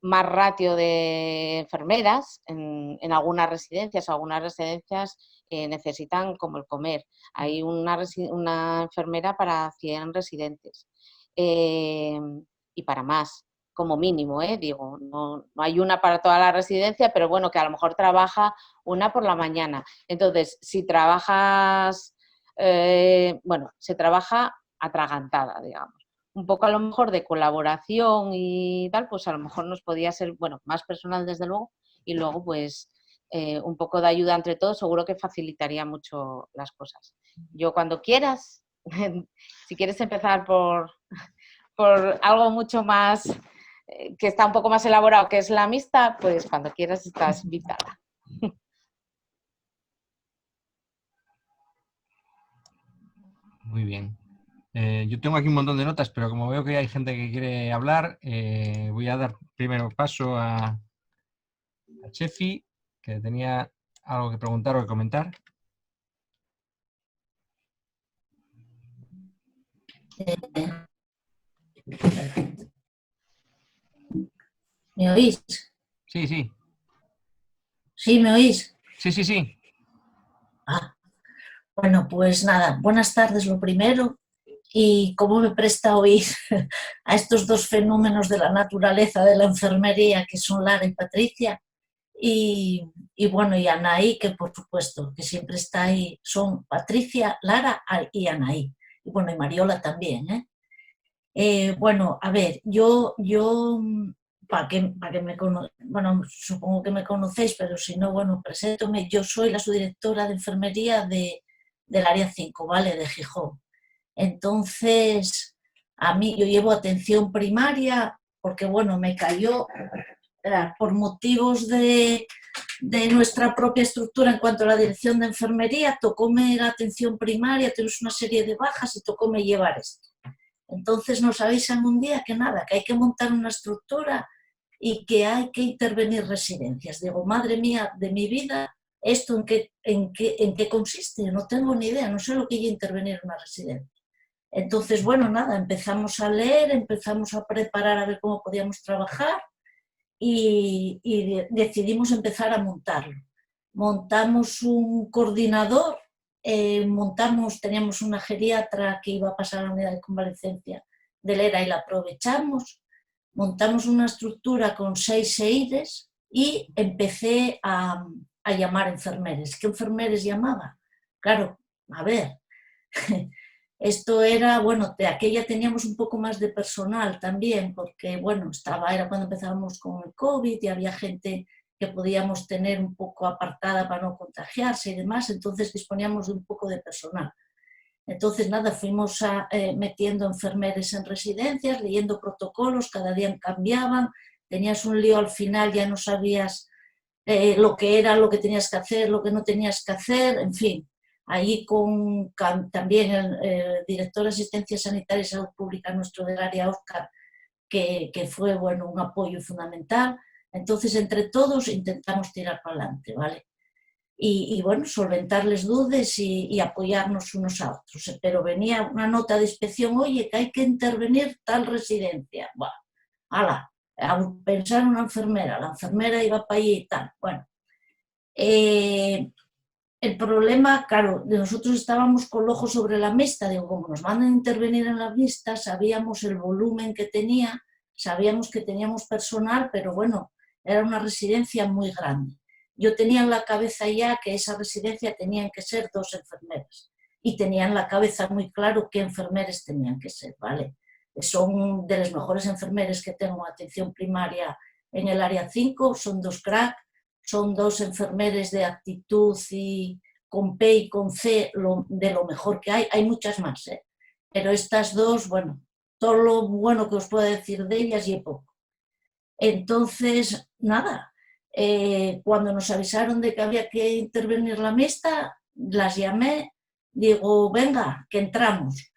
más ratio de enfermeras en algunas residencias. Algunas residencias necesitan como el comer. Hay una enfermera para 100 residentes y para más, como mínimo, digo. No hay una para toda la residencia, pero bueno, que a lo mejor trabaja una por la mañana. Entonces, si trabajas, se trabaja atragantada, digamos. Un poco a lo mejor de colaboración y tal, pues a lo mejor nos podía ser, bueno, más personal desde luego, y luego pues un poco de ayuda entre todos, seguro que facilitaría mucho las cosas. Yo cuando quieras, si quieres empezar por algo mucho más, que está un poco más elaborado, que es la amistad, pues cuando quieras estás invitada. Muy bien. Yo tengo aquí un montón de notas, pero como veo que hay gente que quiere hablar, voy a dar primero paso a Chefi, que tenía algo que preguntar o que comentar. ¿Me oís? Sí, sí. ¿Sí, me oís? Sí, sí, sí. Bueno, pues nada, buenas tardes lo primero. Y cómo me presta oír a estos dos fenómenos de la naturaleza de la enfermería, que son Lara y Patricia, y bueno, y Anaí, que por supuesto, que siempre está ahí, son Patricia, Lara y Anaí, y bueno, y Mariola también, bueno, a ver, yo para que me bueno, supongo que me conocéis, pero si no, bueno, preséntome, yo soy la subdirectora de enfermería del área 5, ¿vale?, de Gijón. Entonces, a mí yo llevo atención primaria porque, bueno, me cayó por motivos de nuestra propia estructura en cuanto a la dirección de enfermería, tocóme la atención primaria, tenemos una serie de bajas y tocóme llevar esto. Entonces nos avisan un día que nada, que hay que montar una estructura y que hay que intervenir residencias. Digo, madre mía, de mi vida, ¿esto en qué consiste? Yo no tengo ni idea, no sé lo que es intervenir en una residencia. Entonces, bueno, nada, empezamos a leer, empezamos a preparar a ver cómo podíamos trabajar y decidimos empezar a montarlo. Montamos un coordinador, teníamos una geriatra que iba a pasar a la unidad de convalecencia del ERA y la aprovechamos, montamos una estructura con 6 EIDES y empecé a llamar enfermeres. ¿Qué enfermeres llamaba? Claro, a ver... Esto era, bueno, de aquella teníamos un poco más de personal también, porque, bueno, era cuando empezábamos con el COVID y había gente que podíamos tener un poco apartada para no contagiarse y demás, entonces disponíamos de un poco de personal. Entonces, nada, fuimos metiendo enfermeres en residencias, leyendo protocolos, cada día cambiaban, tenías un lío al final, ya no sabías lo que era, lo que tenías que hacer, lo que no tenías que hacer, en fin. Allí con también el director de Asistencia Sanitaria y Salud Pública nuestro del área, Óscar, que fue bueno, un apoyo fundamental. Entonces, entre todos intentamos tirar para adelante, ¿vale? Y bueno, solventarles dudas y apoyarnos unos a otros. Pero venía una nota de inspección, oye, que hay que intervenir tal residencia. Bueno, ala, a pensar en una enfermera, la enfermera iba para allí y tal. Bueno, el problema, claro, nosotros estábamos con el ojo sobre la mesta, digo, como nos van a intervenir en la mesta, sabíamos el volumen que tenía, sabíamos que teníamos personal, pero bueno, era una residencia muy grande. Yo tenía en la cabeza ya que esa residencia tenían que ser 2 enfermeras y tenía en la cabeza muy claro qué enfermeras tenían que ser, ¿vale? Son de las mejores enfermeras que tengo en atención primaria en el área 5, son 2 crack, son 2 enfermeras de actitud y con P y con C de lo mejor que hay muchas más, ¿eh? Pero estas 2, bueno, todo lo bueno que os puedo decir de ellas y poco. Entonces, nada, cuando nos avisaron de que había que intervenir la mesta, las llamé, digo, venga, que entramos.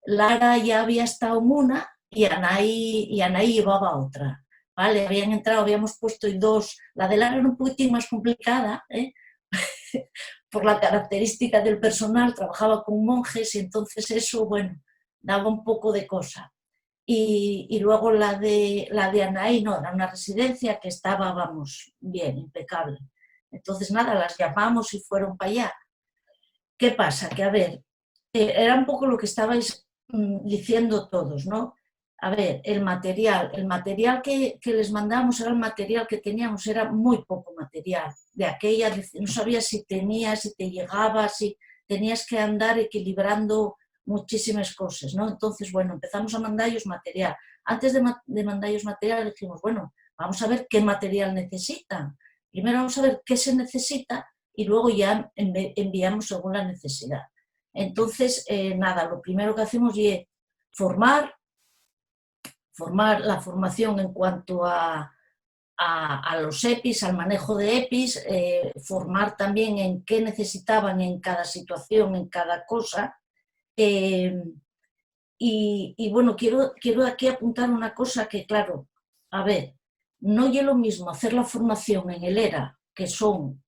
Lara ya había estado en una y Anaí llevaba otra. ¿Vale? Habían entrado, habíamos puesto 2, la de Lara era un poquitín más complicada, por la característica del personal, trabajaba con monjes y entonces eso, bueno, daba un poco de cosa. Y luego la de Anaí, no, era una residencia que estaba, vamos, bien, impecable. Entonces nada, las llamamos y fueron para allá. ¿Qué pasa? Que a ver, era un poco lo que estabais diciendo todos, ¿no? A ver, el material que les mandamos era el material que teníamos, era muy poco material. De aquella, no sabías si tenías, si te llegaba, si tenías que andar equilibrando muchísimas cosas, ¿no? Entonces, bueno, empezamos a mandarlos material. Antes de mandarlos material dijimos, bueno, vamos a ver qué material necesitan. Primero vamos a ver qué se necesita y luego ya enviamos según la necesidad. Entonces, nada, lo primero que hacemos es formar la formación en cuanto a los EPIs, al manejo de EPIs, formar también en qué necesitaban en cada situación, en cada cosa. Y bueno, quiero aquí apuntar una cosa que, claro, a ver, no es lo mismo hacer la formación en el ERA, que son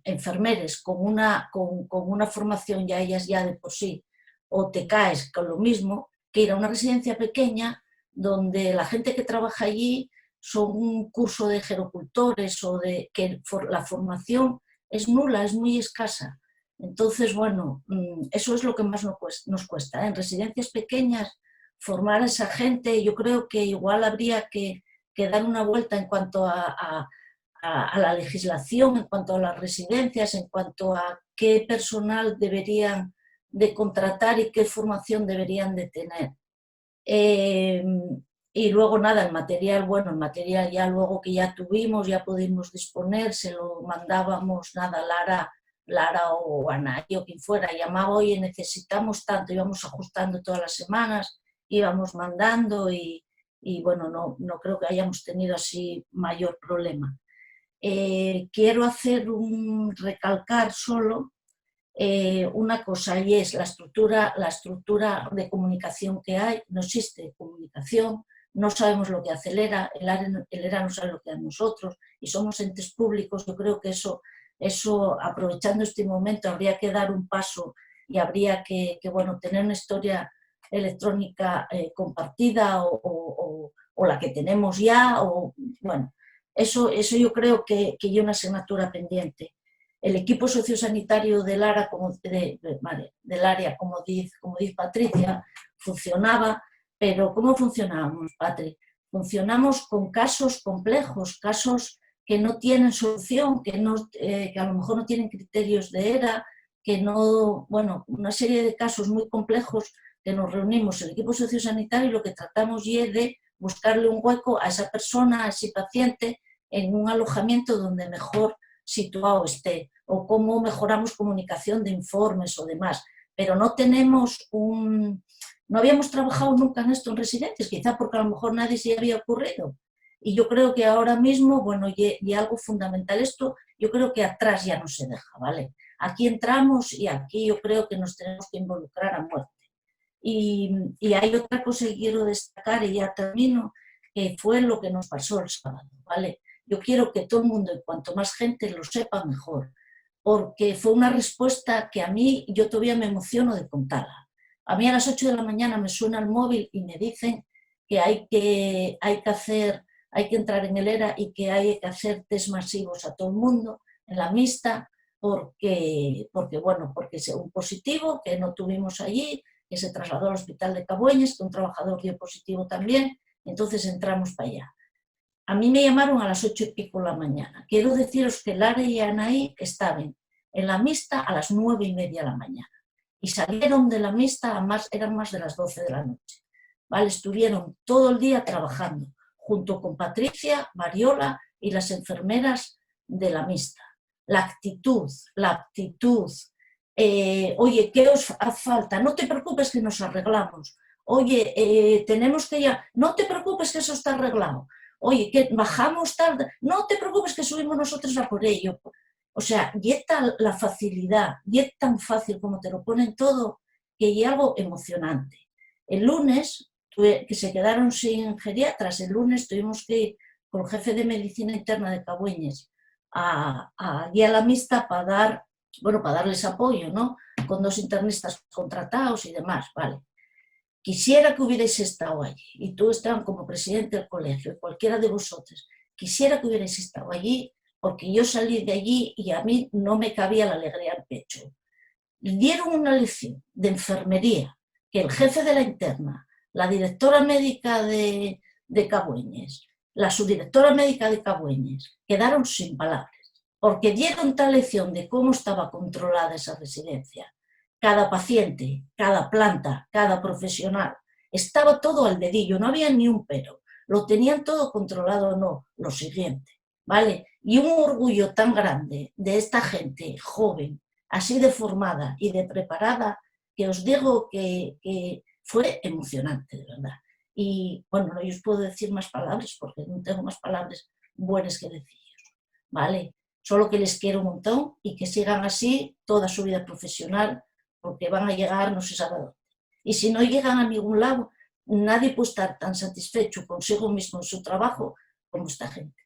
enfermeres con una formación ya ellas ya de por sí, o te caes con lo mismo, que ir a una residencia pequeña donde la gente que trabaja allí son un curso de gerocultores o de que la formación es nula, es muy escasa. Entonces, bueno, eso es lo que más nos cuesta. En residencias pequeñas, formar a esa gente, yo creo que igual habría que dar una vuelta en cuanto a la legislación, en cuanto a las residencias, en cuanto a qué personal deberían de contratar y qué formación deberían de tener. Y luego nada, el material, bueno, el material ya luego que ya tuvimos, ya pudimos disponer, se lo mandábamos, nada, Lara o Anaí o quien fuera, llamaba, oye, necesitamos tanto, íbamos ajustando todas las semanas, íbamos mandando y bueno, no creo que hayamos tenido así mayor problema. Quiero recalcar solo una cosa, y es la estructura de comunicación que hay. No existe comunicación, no sabemos lo que hace el ERA no sabe lo que hace nosotros, y somos entes públicos. Yo creo que eso, aprovechando este momento, habría que dar un paso y habría que bueno, tener una historia electrónica compartida o la que tenemos ya, o bueno, eso yo creo que hay una asignatura pendiente. El equipo sociosanitario del área, del área, como dice Patricia, funcionaba, pero ¿cómo funcionábamos, Patri? Funcionamos con casos complejos, casos que no tienen solución, que a lo mejor no tienen criterios de ERA, que no, bueno, una serie de casos muy complejos que nos reunimos el equipo sociosanitario y lo que tratamos es de buscarle un hueco a esa persona, a ese paciente, en un alojamiento donde mejor situado esté, o cómo mejoramos comunicación de informes o demás, pero no habíamos trabajado nunca en esto en residencias, quizá porque a lo mejor nadie se había ocurrido, Y yo creo que ahora mismo, bueno, y algo fundamental esto, yo creo que atrás ya no se deja, ¿vale? Aquí entramos y aquí yo creo que nos tenemos que involucrar a muerte. Y hay otra cosa que quiero destacar, y ya termino, que fue lo que nos pasó el sábado, ¿vale? Yo quiero que todo el mundo, y cuanto más gente lo sepa, mejor, porque fue una respuesta que a mí, yo todavía me emociono de contarla. A mí a las 8 de la mañana me suena el móvil y me dicen que hay que entrar en el ERA y que hay que hacer test masivos a todo el mundo en la mixta, porque es un positivo que no tuvimos allí, que se trasladó al hospital de Cabueñes, que un trabajador dio positivo también, entonces entramos para allá. A mí me llamaron a las 8 y pico de la mañana. Quiero deciros que Lara y Anaí estaban en la mixta a las 9:30 de la mañana y salieron de la mixta, eran más de las 12 de la noche. ¿Vale? Estuvieron todo el día trabajando, junto con Patricia, Mariola y las enfermeras de la mixta. La actitud, oye, ¿qué os hace falta? No te preocupes que nos arreglamos. Oye, tenemos que ya, no te preocupes que eso está arreglado. Oye, que bajamos tarde, no te preocupes que subimos nosotros a por ello. O sea, y es tal la facilidad, y es tan fácil como te lo ponen todo, que hay algo emocionante. El lunes, que se quedaron sin geriatras, el lunes tuvimos que ir con el jefe de medicina interna de Cabueñes a la mixta para darles apoyo, ¿no? Con 2 internistas contratados y demás, ¿vale? Quisiera que hubierais estado allí, y tú, Esteban, como presidente del colegio, y cualquiera de vosotros, quisiera que hubierais estado allí, porque yo salí de allí y a mí no me cabía la alegría al pecho. Dieron una lección de enfermería, que el jefe de la interna, la directora médica de Cabueñes, la subdirectora médica de Cabueñes, quedaron sin palabras, porque dieron tal lección de cómo estaba controlada esa residencia. Cada paciente, cada planta, cada profesional, estaba todo al dedillo, no había ni un pero, lo tenían todo controlado o no, lo siguiente, ¿vale? Y un orgullo tan grande de esta gente joven, así de formada y de preparada, que os digo que fue emocionante, de verdad. Y bueno, no os puedo decir más palabras porque no tengo más palabras buenas que deciros, ¿vale? Solo que les quiero un montón y que sigan así toda su vida profesional, porque van a llegar no se sabe dónde. Y si no llegan a ningún lado, nadie puede estar tan satisfecho consigo mismo en su trabajo como esta gente.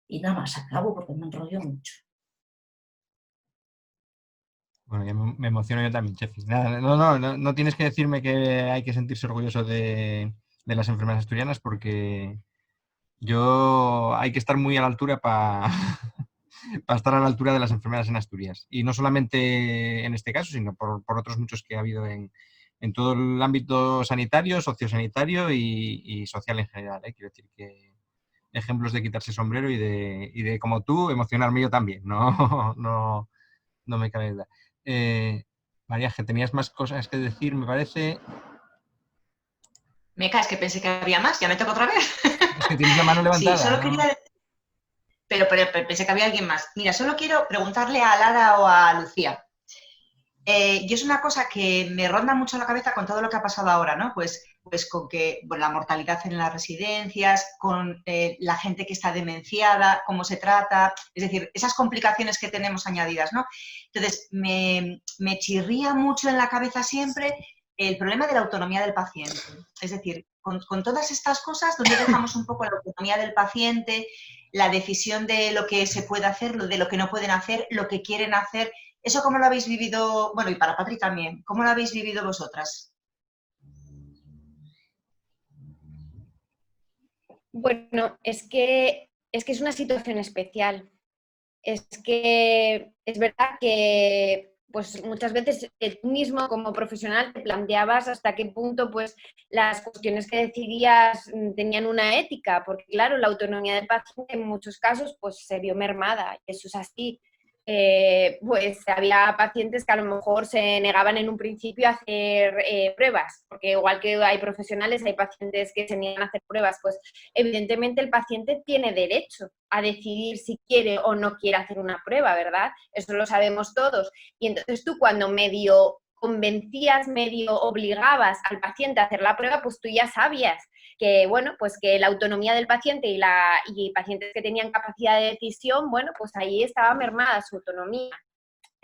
Y nada más, acabo porque me enrollo mucho. Bueno, ya me emociono yo también, Chefi. Nada, no tienes que decirme que hay que sentirse orgulloso de las enfermeras asturianas, porque hay que estar muy a la altura para estar a la altura de las enfermeras en Asturias. Y no solamente en este caso, sino por otros muchos que ha habido en todo el ámbito sanitario, sociosanitario y social en general. Quiero decir que ejemplos de quitarse sombrero y de como tú, emocionarme yo también. No me cabe duda. María, que tenías más cosas que decir, me parece. Me caes que pensé que había más, ya me toca otra vez. Es que tienes la mano levantada. Sí, solo quería... Pero pensé que había alguien más. Mira, solo quiero preguntarle a Lara o a Lucía. Yo es una cosa que me ronda mucho la cabeza con todo lo que ha pasado ahora, ¿no? Pues con que la mortalidad en las residencias, con la gente que está demenciada, cómo se trata, es decir, esas complicaciones que tenemos añadidas, ¿no? Entonces, me chirría mucho en la cabeza siempre el problema de la autonomía del paciente. Es decir, con todas estas cosas, donde dejamos un poco la autonomía del paciente, la decisión de lo que se puede hacer, de lo que no pueden hacer, lo que quieren hacer. ¿Eso cómo lo habéis vivido? Bueno, y para Patri también. ¿Cómo lo habéis vivido vosotras? Bueno, es que es una situación especial. Es que es verdad que pues muchas veces tú mismo como profesional te planteabas hasta qué punto pues las cuestiones que decidías tenían una ética, porque claro, la autonomía del paciente en muchos casos pues se vio mermada, y eso es así. Pues había pacientes que a lo mejor se negaban en un principio a hacer pruebas, porque igual que hay profesionales, hay pacientes que se niegan a hacer pruebas, pues evidentemente el paciente tiene derecho a decidir si quiere o no quiere hacer una prueba, ¿verdad? Eso lo sabemos todos. Y entonces tú cuando medio convencías, medio obligabas al paciente a hacer la prueba, pues tú ya sabías que, bueno, pues que la autonomía del paciente y pacientes que tenían capacidad de decisión, bueno, pues ahí estaba mermada su autonomía.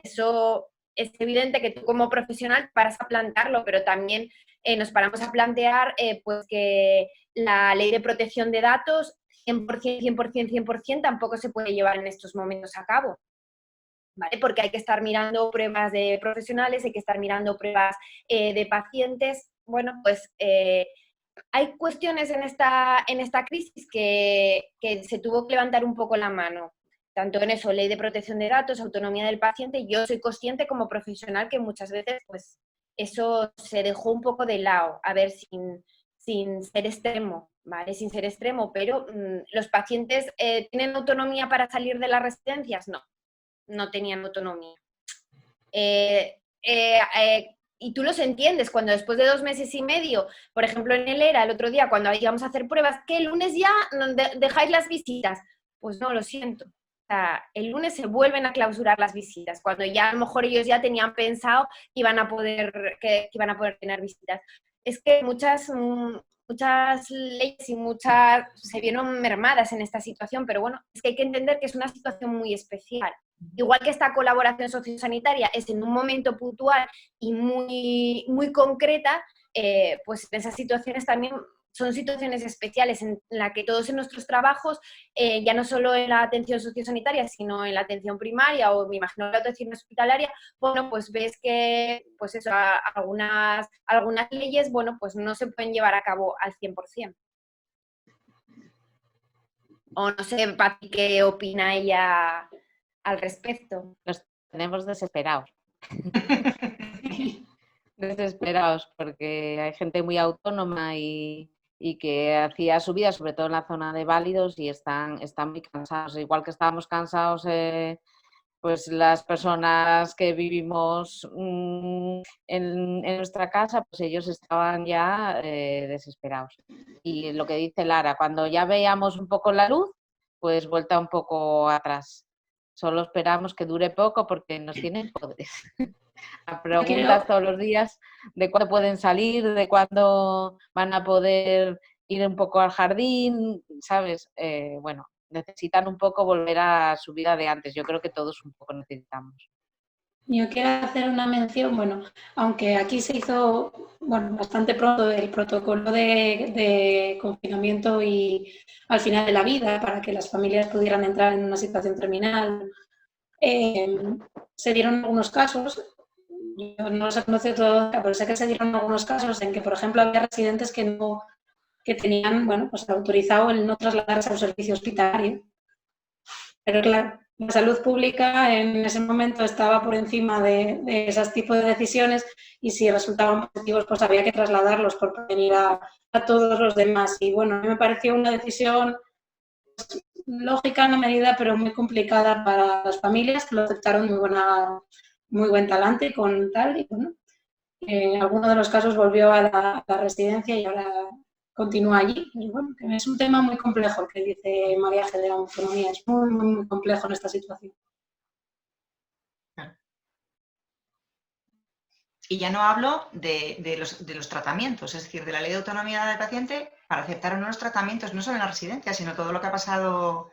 Eso es evidente que tú como profesional paras a plantearlo, pero también nos paramos a plantear pues que la ley de protección de datos 100%, 100%, 100% tampoco se puede llevar en estos momentos a cabo. ¿Vale? Porque hay que estar mirando pruebas de profesionales, hay que estar mirando pruebas de pacientes. Bueno, pues hay cuestiones en esta crisis que se tuvo que levantar un poco la mano. Tanto en eso, ley de protección de datos, autonomía del paciente. Yo soy consciente como profesional que muchas veces pues, eso se dejó un poco de lado, a ver, sin ser extremo, ¿vale? Sin ser extremo, pero ¿los pacientes tienen autonomía para salir de las residencias? No tenían autonomía. Y tú los entiendes, cuando después de 2 meses y medio, por ejemplo en el ERA, el otro día, cuando íbamos a hacer pruebas, que el lunes ya dejáis las visitas. Pues no, lo siento. O sea, el lunes se vuelven a clausurar las visitas, cuando ya a lo mejor ellos ya tenían pensado que iban a poder tener visitas. Es que muchas leyes y muchas se vieron mermadas en esta situación, pero bueno, es que hay que entender que es una situación muy especial. Igual que esta colaboración sociosanitaria es en un momento puntual y muy, muy concreta, pues en esas situaciones también son situaciones especiales en las que todos en nuestros trabajos, ya no solo en la atención sociosanitaria, sino en la atención primaria o me imagino la atención hospitalaria, bueno, pues ves que pues eso, algunas leyes, bueno, pues no se pueden llevar a cabo al 100%. O no sé, Pati, ¿qué opina ella al respecto? Los tenemos desesperados. Desesperados porque hay gente muy autónoma y que hacía su vida, sobre todo en la zona de válidos, y están muy cansados. Igual que estábamos cansados pues las personas que vivimos en nuestra casa, pues ellos estaban ya desesperados. Y lo que dice Lara, cuando ya veíamos un poco la luz, pues vuelta un poco atrás. Solo esperamos que dure poco porque nos tienen poderes. A preguntas todos los días de cuándo pueden salir, de cuándo van a poder ir un poco al jardín, ¿sabes? Bueno, necesitan un poco volver a su vida de antes. Yo creo que todos un poco necesitamos. Yo quiero hacer una mención, bueno, aunque aquí se hizo bastante pronto el protocolo de confinamiento y al final de la vida para que las familias pudieran entrar en una situación terminal, se dieron algunos casos, yo no los he conocido todos, pero sé que se dieron algunos casos en que, por ejemplo, había residentes que tenían, bueno, pues autorizado el no trasladarse a un servicio hospitalario. Pero claro, la salud pública en ese momento estaba por encima de esos tipos de decisiones y si resultaban positivos pues había que trasladarlos por prevenir a todos los demás. Y bueno, a mí me pareció una decisión lógica en la medida, pero muy complicada para las familias que lo aceptaron muy buen talante con tal. Y bueno, en alguno de los casos volvió a la residencia y ahora continúa allí. Y bueno, es un tema muy complejo el que dice María G. de la autonomía, es muy, muy, muy complejo en esta situación. Y ya no hablo de los tratamientos, es decir, de la ley de autonomía del paciente para aceptar o no los tratamientos, no solo en la residencia, sino todo lo que ha pasado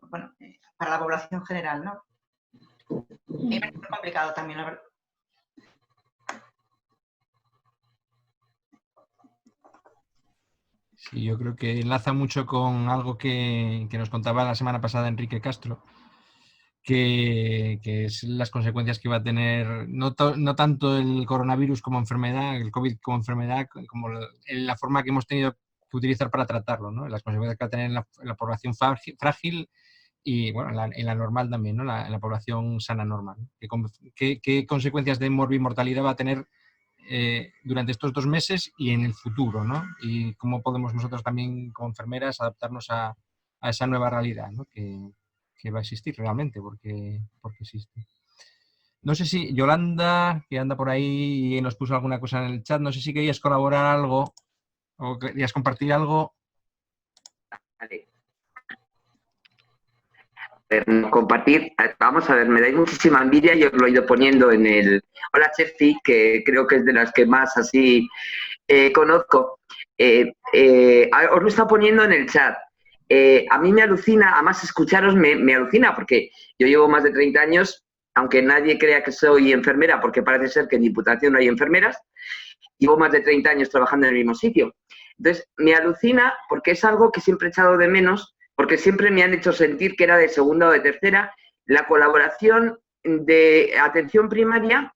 para la población general, ¿no? Es muy complicado también, la verdad. Sí, yo creo que enlaza mucho con algo que nos contaba la semana pasada Enrique Castro, que es las consecuencias que va a tener no tanto el coronavirus como enfermedad, el COVID como enfermedad, como la forma que hemos tenido que utilizar para tratarlo, ¿no? Las consecuencias que va a tener en la población frágil y bueno, en la normal también, ¿no? En la población sana normal. ¿Qué consecuencias de morbimortalidad va a tener durante estos 2 meses y en el futuro, ¿no? Y cómo podemos nosotros también como enfermeras adaptarnos a esa nueva realidad, ¿no? que va a existir realmente, porque existe. No sé si Yolanda, que anda por ahí y nos puso alguna cosa en el chat, no sé si querías colaborar algo o querías compartir algo. Vale. compartir. Vamos a ver, me dais muchísima envidia y os lo he ido poniendo en el... Hola, Chefi, que creo que es de las que más así conozco. Os lo está poniendo en el chat. A mí me alucina, además escucharos me alucina, porque yo llevo más de 30 años, aunque nadie crea que soy enfermera, porque parece ser que en Diputación no hay enfermeras, llevo más de 30 años trabajando en el mismo sitio. Entonces, me alucina porque es algo que siempre he echado de menos, porque siempre me han hecho sentir que era de segunda o de tercera, la colaboración de atención primaria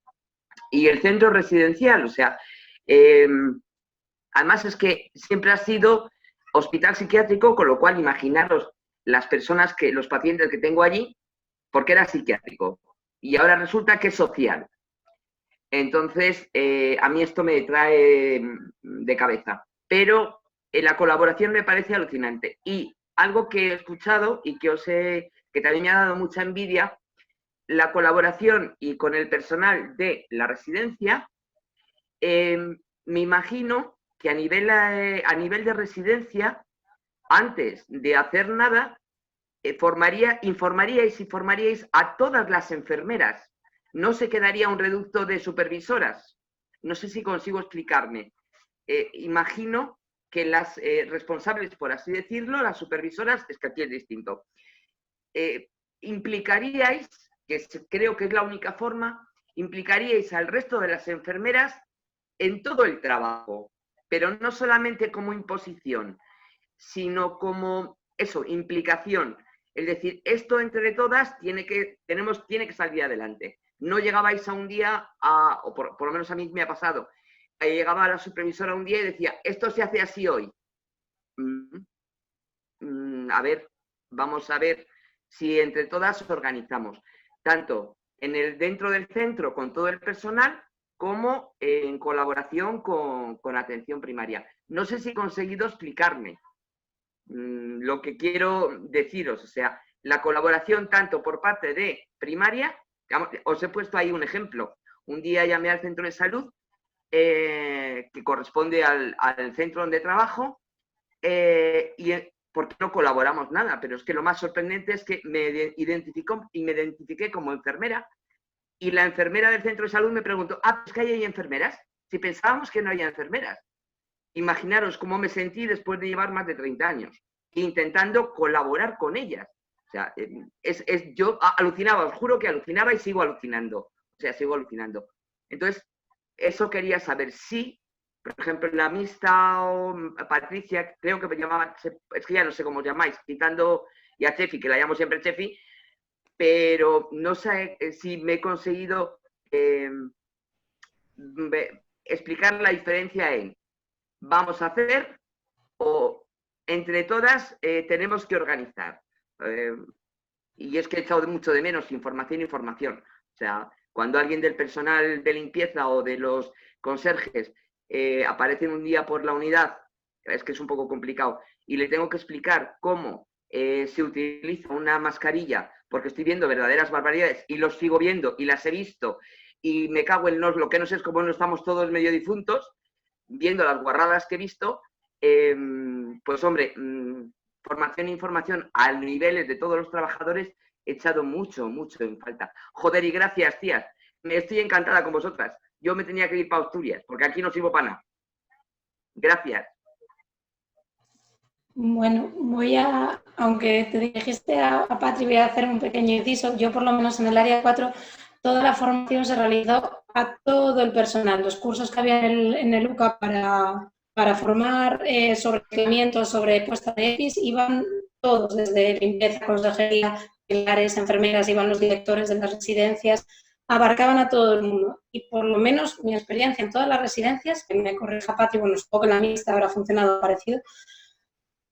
y el centro residencial. O sea, además es que siempre ha sido hospital psiquiátrico, con lo cual imaginaros las personas, los pacientes que tengo allí, porque era psiquiátrico. Y ahora resulta que es social. Entonces, a mí esto me trae de cabeza. Pero la colaboración me parece alucinante. Y algo que he escuchado y que también me ha dado mucha envidia, la colaboración y con el personal de la residencia, me imagino que a nivel de residencia, antes de hacer nada, informaríais a todas las enfermeras. No se quedaría un reducto de supervisoras. No sé si consigo explicarme. Imagino que las responsables, por así decirlo, las supervisoras, es que aquí es distinto, implicaríais, que creo que es la única forma, implicaríais al resto de las enfermeras en todo el trabajo, pero no solamente como imposición, sino como eso, implicación. Es decir, esto entre todas tiene que salir adelante. No llegabais a un día, o por lo menos a mí me ha pasado, llegaba la supervisora un día y decía, esto se hace así hoy. A ver, vamos a ver si entre todas organizamos, tanto dentro del centro con todo el personal, como en colaboración con atención primaria. No sé si he conseguido explicarme lo que quiero deciros. O sea, la colaboración tanto por parte de primaria, os he puesto ahí un ejemplo. Un día llamé al centro de salud, que corresponde al centro donde trabajo, y porque no colaboramos nada, pero es que lo más sorprendente es que me identifiqué como enfermera, y la enfermera del centro de salud me preguntó, ¿es que hay enfermeras? Si pensábamos que no había enfermeras. Imaginaros cómo me sentí después de llevar más de 30 años, intentando colaborar con ellas. O sea, yo alucinaba, os juro que alucinaba y sigo alucinando. O sea, sigo alucinando. Entonces, eso quería saber si, por ejemplo, la Mista o Patricia, creo que me llamaban, es que ya no sé cómo os llamáis, quitando y a Chefi, que la llamo siempre Chefi, pero no sé si me he conseguido explicar la diferencia en vamos a hacer o entre todas tenemos que organizar. Y es que he echado mucho de menos información. O sea, cuando alguien del personal de limpieza o de los conserjes aparecen un día por la unidad, es que es un poco complicado, y le tengo que explicar cómo se utiliza una mascarilla, porque estoy viendo verdaderas barbaridades y los sigo viendo y las he visto y me cago en lo que no sé es cómo no estamos todos medio difuntos, viendo las guarradas que he visto, pues hombre, formación e información a niveles de todos los trabajadores he echado mucho en falta. Joder, y gracias, tías. Estoy encantada con vosotras. Yo me tenía que ir para Asturias, porque aquí no sirvo para nada. Gracias. Bueno, aunque te dijiste a Patri, voy a hacer un pequeño inciso. Yo, por lo menos en el área 4, toda la formación se realizó a todo el personal. Los cursos que había en el UCA para formar sobre tratamientos, sobre puesta de EPIs, iban todos, desde limpieza, consejería, pilares, enfermeras, iban los directores de las residencias, abarcaban a todo el mundo. Y por lo menos mi experiencia en todas las residencias, que me corrija Patri, bueno, supongo que la Mixta habrá funcionado parecido,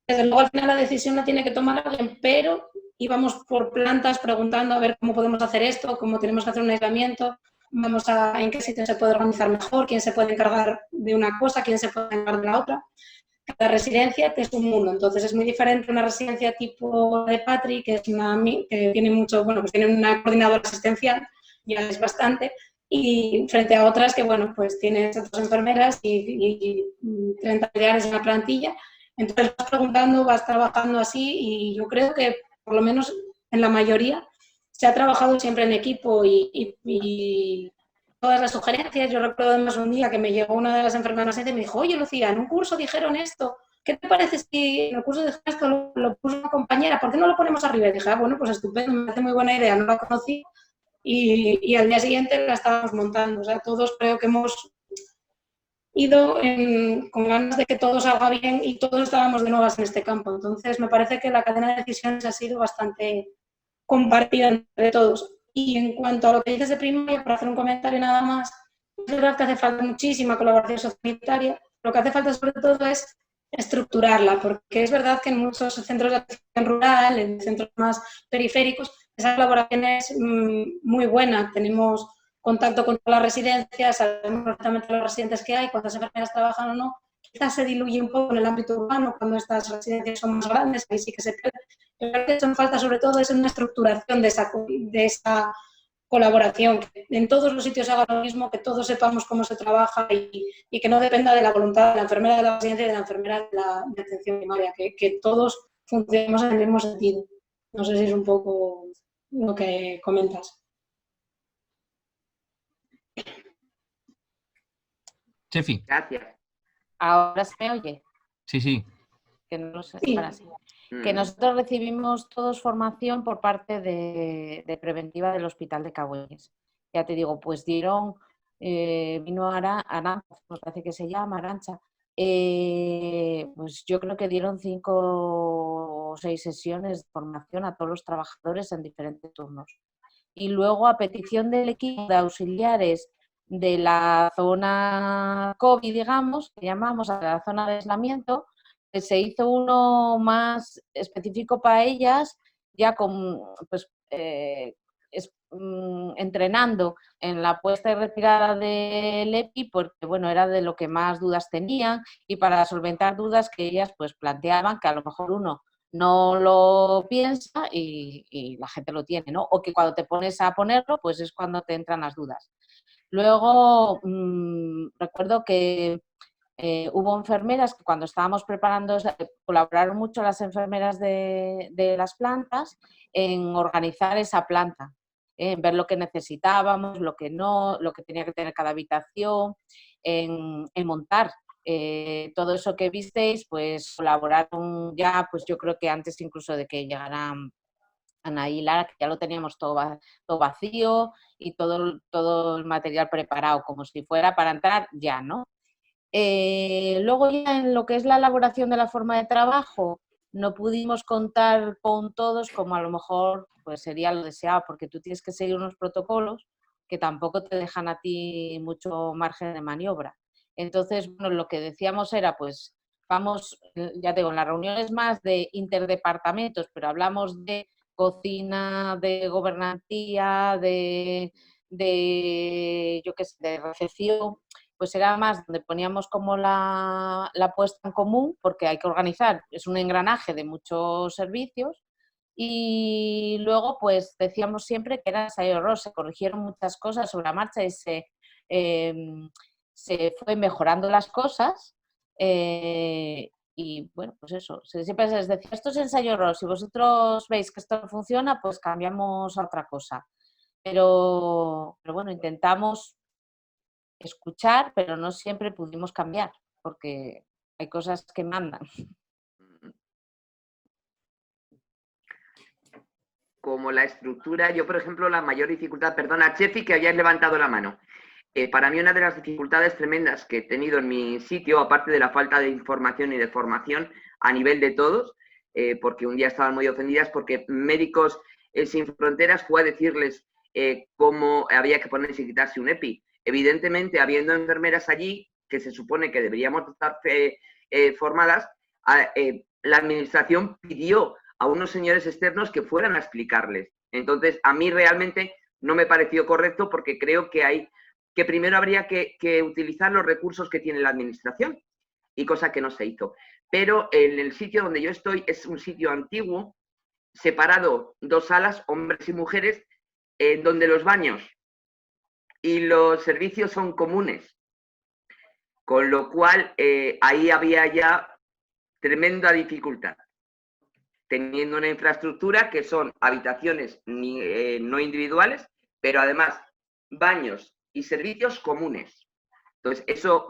desde luego al final la decisión la tiene que tomar alguien, pero íbamos por plantas preguntando a ver cómo podemos hacer esto, cómo tenemos que hacer un aislamiento, en qué sitio se puede organizar mejor, quién se puede encargar de una cosa, quién se puede encargar de la otra. Cada residencia es un mundo, entonces es muy diferente una residencia tipo de Patri, que tiene mucho, bueno, pues tiene una coordinadora asistencial, ya es bastante, y frente a otras que, bueno, pues tienes otras enfermeras y 30 auxiliares en la plantilla. Entonces vas preguntando, vas trabajando así y yo creo que por lo menos en la mayoría, se ha trabajado siempre en equipo y todas las sugerencias. Yo recuerdo además un día que me llegó una de las enfermeras y me dijo, oye Lucía, en un curso dijeron esto, ¿qué te parece si en el curso de esto lo puso una compañera? ¿Por qué no lo ponemos arriba? Y dije, bueno, pues estupendo, me parece muy buena idea, no la conocí y al día siguiente la estábamos montando. O sea, todos creo que hemos ido con ganas de que todo salga bien y todos estábamos de nuevas en este campo. Entonces, me parece que la cadena de decisiones ha sido bastante compartida entre todos. Y en cuanto a lo que dices de primaria, para hacer un comentario nada más, es verdad que hace falta muchísima colaboración sociosanitaria. Lo que hace falta sobre todo es estructurarla, porque es verdad que en muchos centros de atención rural, en centros más periféricos, esa colaboración es muy buena. Tenemos contacto con todas las residencias, sabemos perfectamente los residentes que hay, cuántas enfermeras trabajan o no. Quizás se diluye un poco en el ámbito urbano cuando estas residencias son más grandes, ahí sí que se pierde. Pero lo que hace falta sobre todo es una estructuración de esa colaboración, que en todos los sitios haga lo mismo, que todos sepamos cómo se trabaja y que no dependa de la voluntad de la enfermera de la residencia y de la enfermera de atención primaria, que todos funcionemos en el mismo sentido. No sé si es un poco lo que comentas. Chefi. Gracias. ¿Ahora se me oye? Sí, sí. Que no lo sé, Sí. ahora sí. Que nosotros recibimos todos formación por parte de preventiva del Hospital de Cabueñes. Ya te digo, pues dieron, vino Arancha, me parece que se llama Arancha, pues yo creo que dieron 5 o 6 sesiones de formación a todos los trabajadores en diferentes turnos. Y luego, a petición del equipo de auxiliares de la zona COVID, digamos, que llamamos a la zona de aislamiento, se hizo uno más específico para ellas, ya con, pues, entrenando en la puesta y retirada del EPI, porque bueno, era de lo que más dudas tenían, y para solventar dudas que ellas pues planteaban, que a lo mejor uno no lo piensa y la gente lo tiene, ¿no? O que cuando te pones a ponerlo, pues es cuando te entran las dudas. Luego, recuerdo que hubo enfermeras que cuando estábamos preparando, colaboraron mucho las enfermeras de las plantas en organizar esa planta, en ver lo que necesitábamos, lo que no, lo que tenía que tener cada habitación, en montar. Todo eso que visteis, pues colaboraron ya, pues yo creo que antes incluso de que llegaran Ana y Lara, que ya lo teníamos todo vacío y todo el material preparado, como si fuera para entrar ya, ¿no? Luego ya en lo que es la elaboración de la forma de trabajo, no pudimos contar con todos como a lo mejor pues sería lo deseado, porque tú tienes que seguir unos protocolos que tampoco te dejan a ti mucho margen de maniobra. Entonces, bueno, lo que decíamos era, pues vamos, ya digo, en las reuniones más de interdepartamentos, pero hablamos de cocina, de gobernantía, yo qué sé, de recepción, pues era más donde poníamos como la puesta en común, porque hay que organizar, es un engranaje de muchos servicios, y luego pues decíamos siempre que era ensayo y error, se corrigieron muchas cosas sobre la marcha y se fue mejorando las cosas, y bueno, pues eso, siempre se les decía, esto es ensayo y error, si vosotros veis que esto no funciona, pues cambiamos a otra cosa. Pero bueno, intentamos escuchar, pero no siempre pudimos cambiar, porque hay cosas que mandan. Como la estructura, yo por ejemplo la mayor dificultad, perdona Chefi que hayas levantado la mano, para mí una de las dificultades tremendas que he tenido en mi sitio, aparte de la falta de información y de formación a nivel de todos, porque un día estaban muy ofendidas porque Médicos Sin Fronteras fue a decirles cómo había que ponerse y quitarse un EPI. Evidentemente, habiendo enfermeras allí, que se supone que deberíamos estar formadas, la administración pidió a unos señores externos que fueran a explicarles. Entonces, a mí realmente no me pareció correcto porque creo que primero habría que utilizar los recursos que tiene la administración, y cosa que no se hizo. Pero en el sitio donde yo estoy es un sitio antiguo, separado 2 salas, hombres y mujeres, donde los baños y los servicios son comunes. Con lo cual, ahí había ya tremenda dificultad. teniendo una infraestructura que son habitaciones no individuales, pero además baños y servicios comunes. Entonces, eso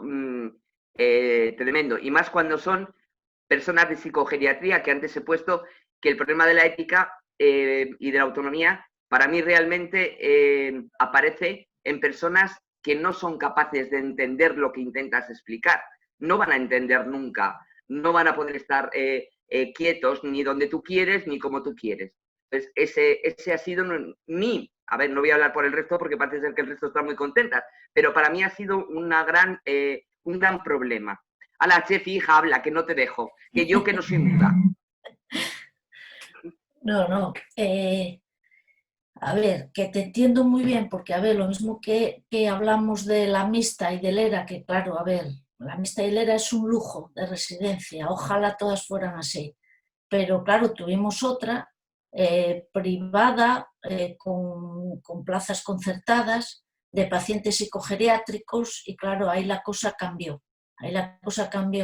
tremendo. Y más cuando son personas de psicogeriatría, que antes he puesto que el problema de la ética y de la autonomía, para mí realmente aparece en personas que no son capaces de entender lo que intentas explicar. No van a entender nunca, no van a poder estar quietos ni donde tú quieres ni como tú quieres. Entonces, ese ha sido mi, a ver, no voy a hablar por el resto porque parece ser que el resto está muy contenta, pero para mí ha sido un gran problema. A la chef, hija, habla, que no te dejo, que yo que no soy muda. No. A ver, que te entiendo muy bien, porque, a ver, lo mismo que hablamos de la mixta y del ERA, que claro, a ver, la mixta y el ERA es un lujo de residencia, ojalá todas fueran así, pero claro, tuvimos otra privada con plazas concertadas de pacientes psicogeriátricos y claro, ahí la cosa cambió.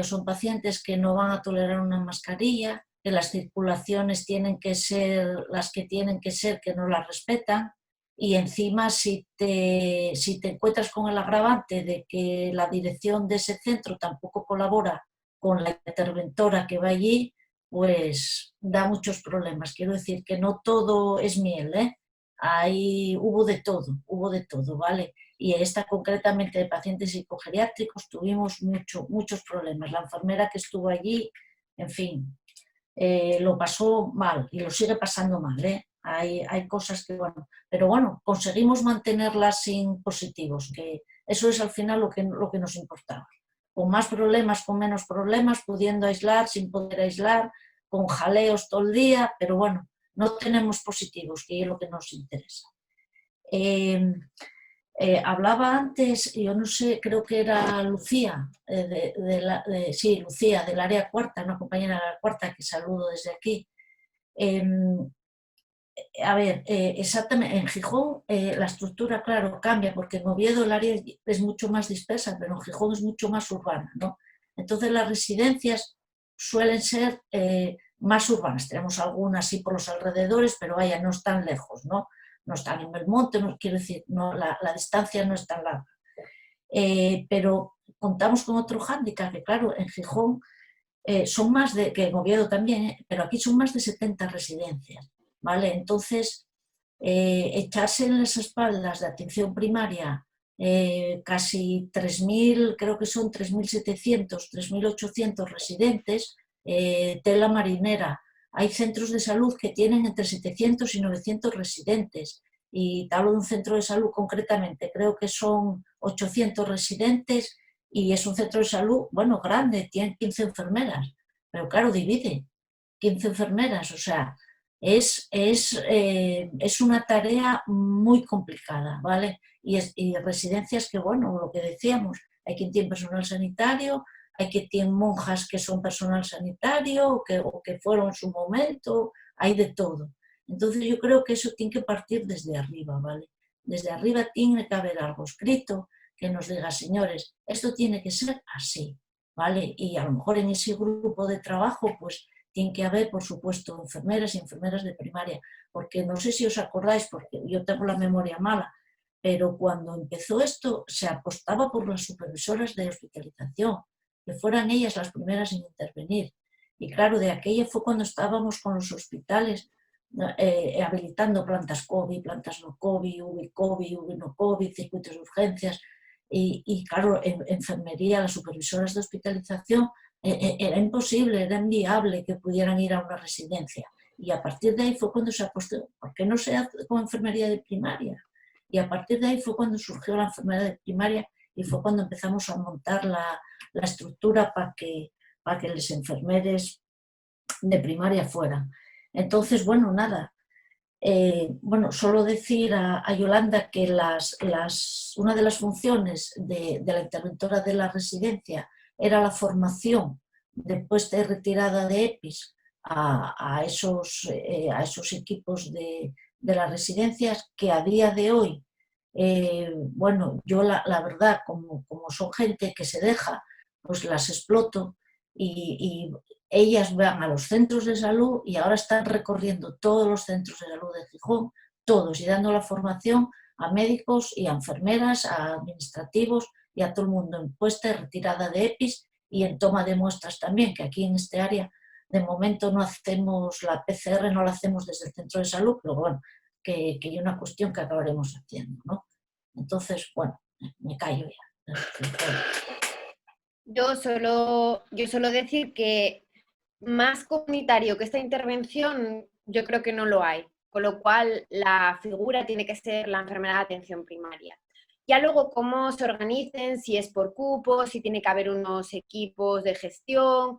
Son pacientes que no van a tolerar una mascarilla, que las circulaciones tienen que ser las que tienen que ser, que no las respetan, y encima si te encuentras con el agravante de que la dirección de ese centro tampoco colabora con la interventora que va allí, pues da muchos problemas. Quiero decir que no todo es miel, ¿eh? Ahí hubo de todo, ¿vale? Y esta concretamente de pacientes psicogeriátricos tuvimos muchos problemas. La enfermera que estuvo allí, en fin, lo pasó mal y lo sigue pasando mal, ¿eh? Hay cosas que, bueno, pero bueno, conseguimos mantenerlas sin positivos, que eso es al final lo que nos importaba. Con más problemas, con menos problemas, pudiendo aislar, sin poder aislar, con jaleos todo el día, pero bueno, no tenemos positivos, que es lo que nos interesa. Hablaba antes, yo no sé, creo que era Lucía, sí, Lucía, del área cuarta, una compañera de la cuarta que saludo desde aquí. A ver, exactamente, en Gijón la estructura, claro, cambia, porque en Oviedo el área es mucho más dispersa, pero en Gijón es mucho más urbana, ¿no? Entonces las residencias suelen ser más urbanas, tenemos algunas sí por los alrededores, pero vaya, no están lejos, ¿no? No están en Belmonte, no, quiero decir, no, la distancia no es tan larga. Pero contamos con otro hándicap, que claro, en Gijón son más que en Oviedo también, pero aquí son más de 70 residencias, ¿vale? Entonces, echarse en las espaldas de atención primaria casi 3.000, creo que son 3.700, 3.800 residentes, tela marinera. Hay centros de salud que tienen entre 700 y 900 residentes y te hablo de un centro de salud concretamente, creo que son 800 residentes y es un centro de salud, bueno, grande, tiene 15 enfermeras, pero claro, divide 15 enfermeras, o sea, es una tarea muy complicada, ¿vale? Y residencias que, bueno, lo que decíamos, hay quien tiene personal sanitario, hay quien tiene monjas que son personal sanitario o que fueron en su momento, hay de todo. Entonces yo creo que eso tiene que partir desde arriba, ¿vale? Desde arriba tiene que haber algo escrito que nos diga, señores, esto tiene que ser así, ¿vale? Y a lo mejor en ese grupo de trabajo, pues tiene que haber, por supuesto, enfermeras y enfermeras de primaria, porque no sé si os acordáis, porque yo tengo la memoria mala, pero cuando empezó esto se apostaba por las supervisoras de hospitalización, que fueran ellas las primeras en intervenir. Y claro, de aquella fue cuando estábamos con los hospitales habilitando plantas COVID, plantas no COVID, UVI COVID, UVI no COVID, circuitos de urgencias. Y claro, en enfermería, las supervisoras de hospitalización era imposible, era inviable que pudieran ir a una residencia. Y a partir de ahí fue cuando se apostó, ¿por qué no se hace con enfermería de primaria? Y a partir de ahí fue cuando surgió la enfermería de primaria y fue cuando empezamos a montar la estructura para que los enfermeros de primaria fueran. Entonces, bueno, nada. Bueno, solo decir a Yolanda que una de las funciones de la interventora de la residencia era la formación de puesta y retirada de EPIs a esos equipos de las residencias que a día de hoy, bueno, yo la verdad, como son gente que se deja, pues las exploto y ellas van a los centros de salud y ahora están recorriendo todos los centros de salud de Gijón, todos, y dando la formación a médicos y a enfermeras, a administrativos y a todo el mundo en puesta y retirada de EPIs y en toma de muestras también, que aquí en este área de momento no hacemos la PCR, no la hacemos desde el centro de salud, pero bueno, que hay una cuestión que acabaremos haciendo, ¿no? Entonces, bueno, me callo ya. Yo solo decir que más comunitario que esta intervención yo creo que no lo hay, con lo cual la figura tiene que ser la enfermera de atención primaria. Ya luego cómo se organicen, si es por cupos, si tiene que haber unos equipos de gestión,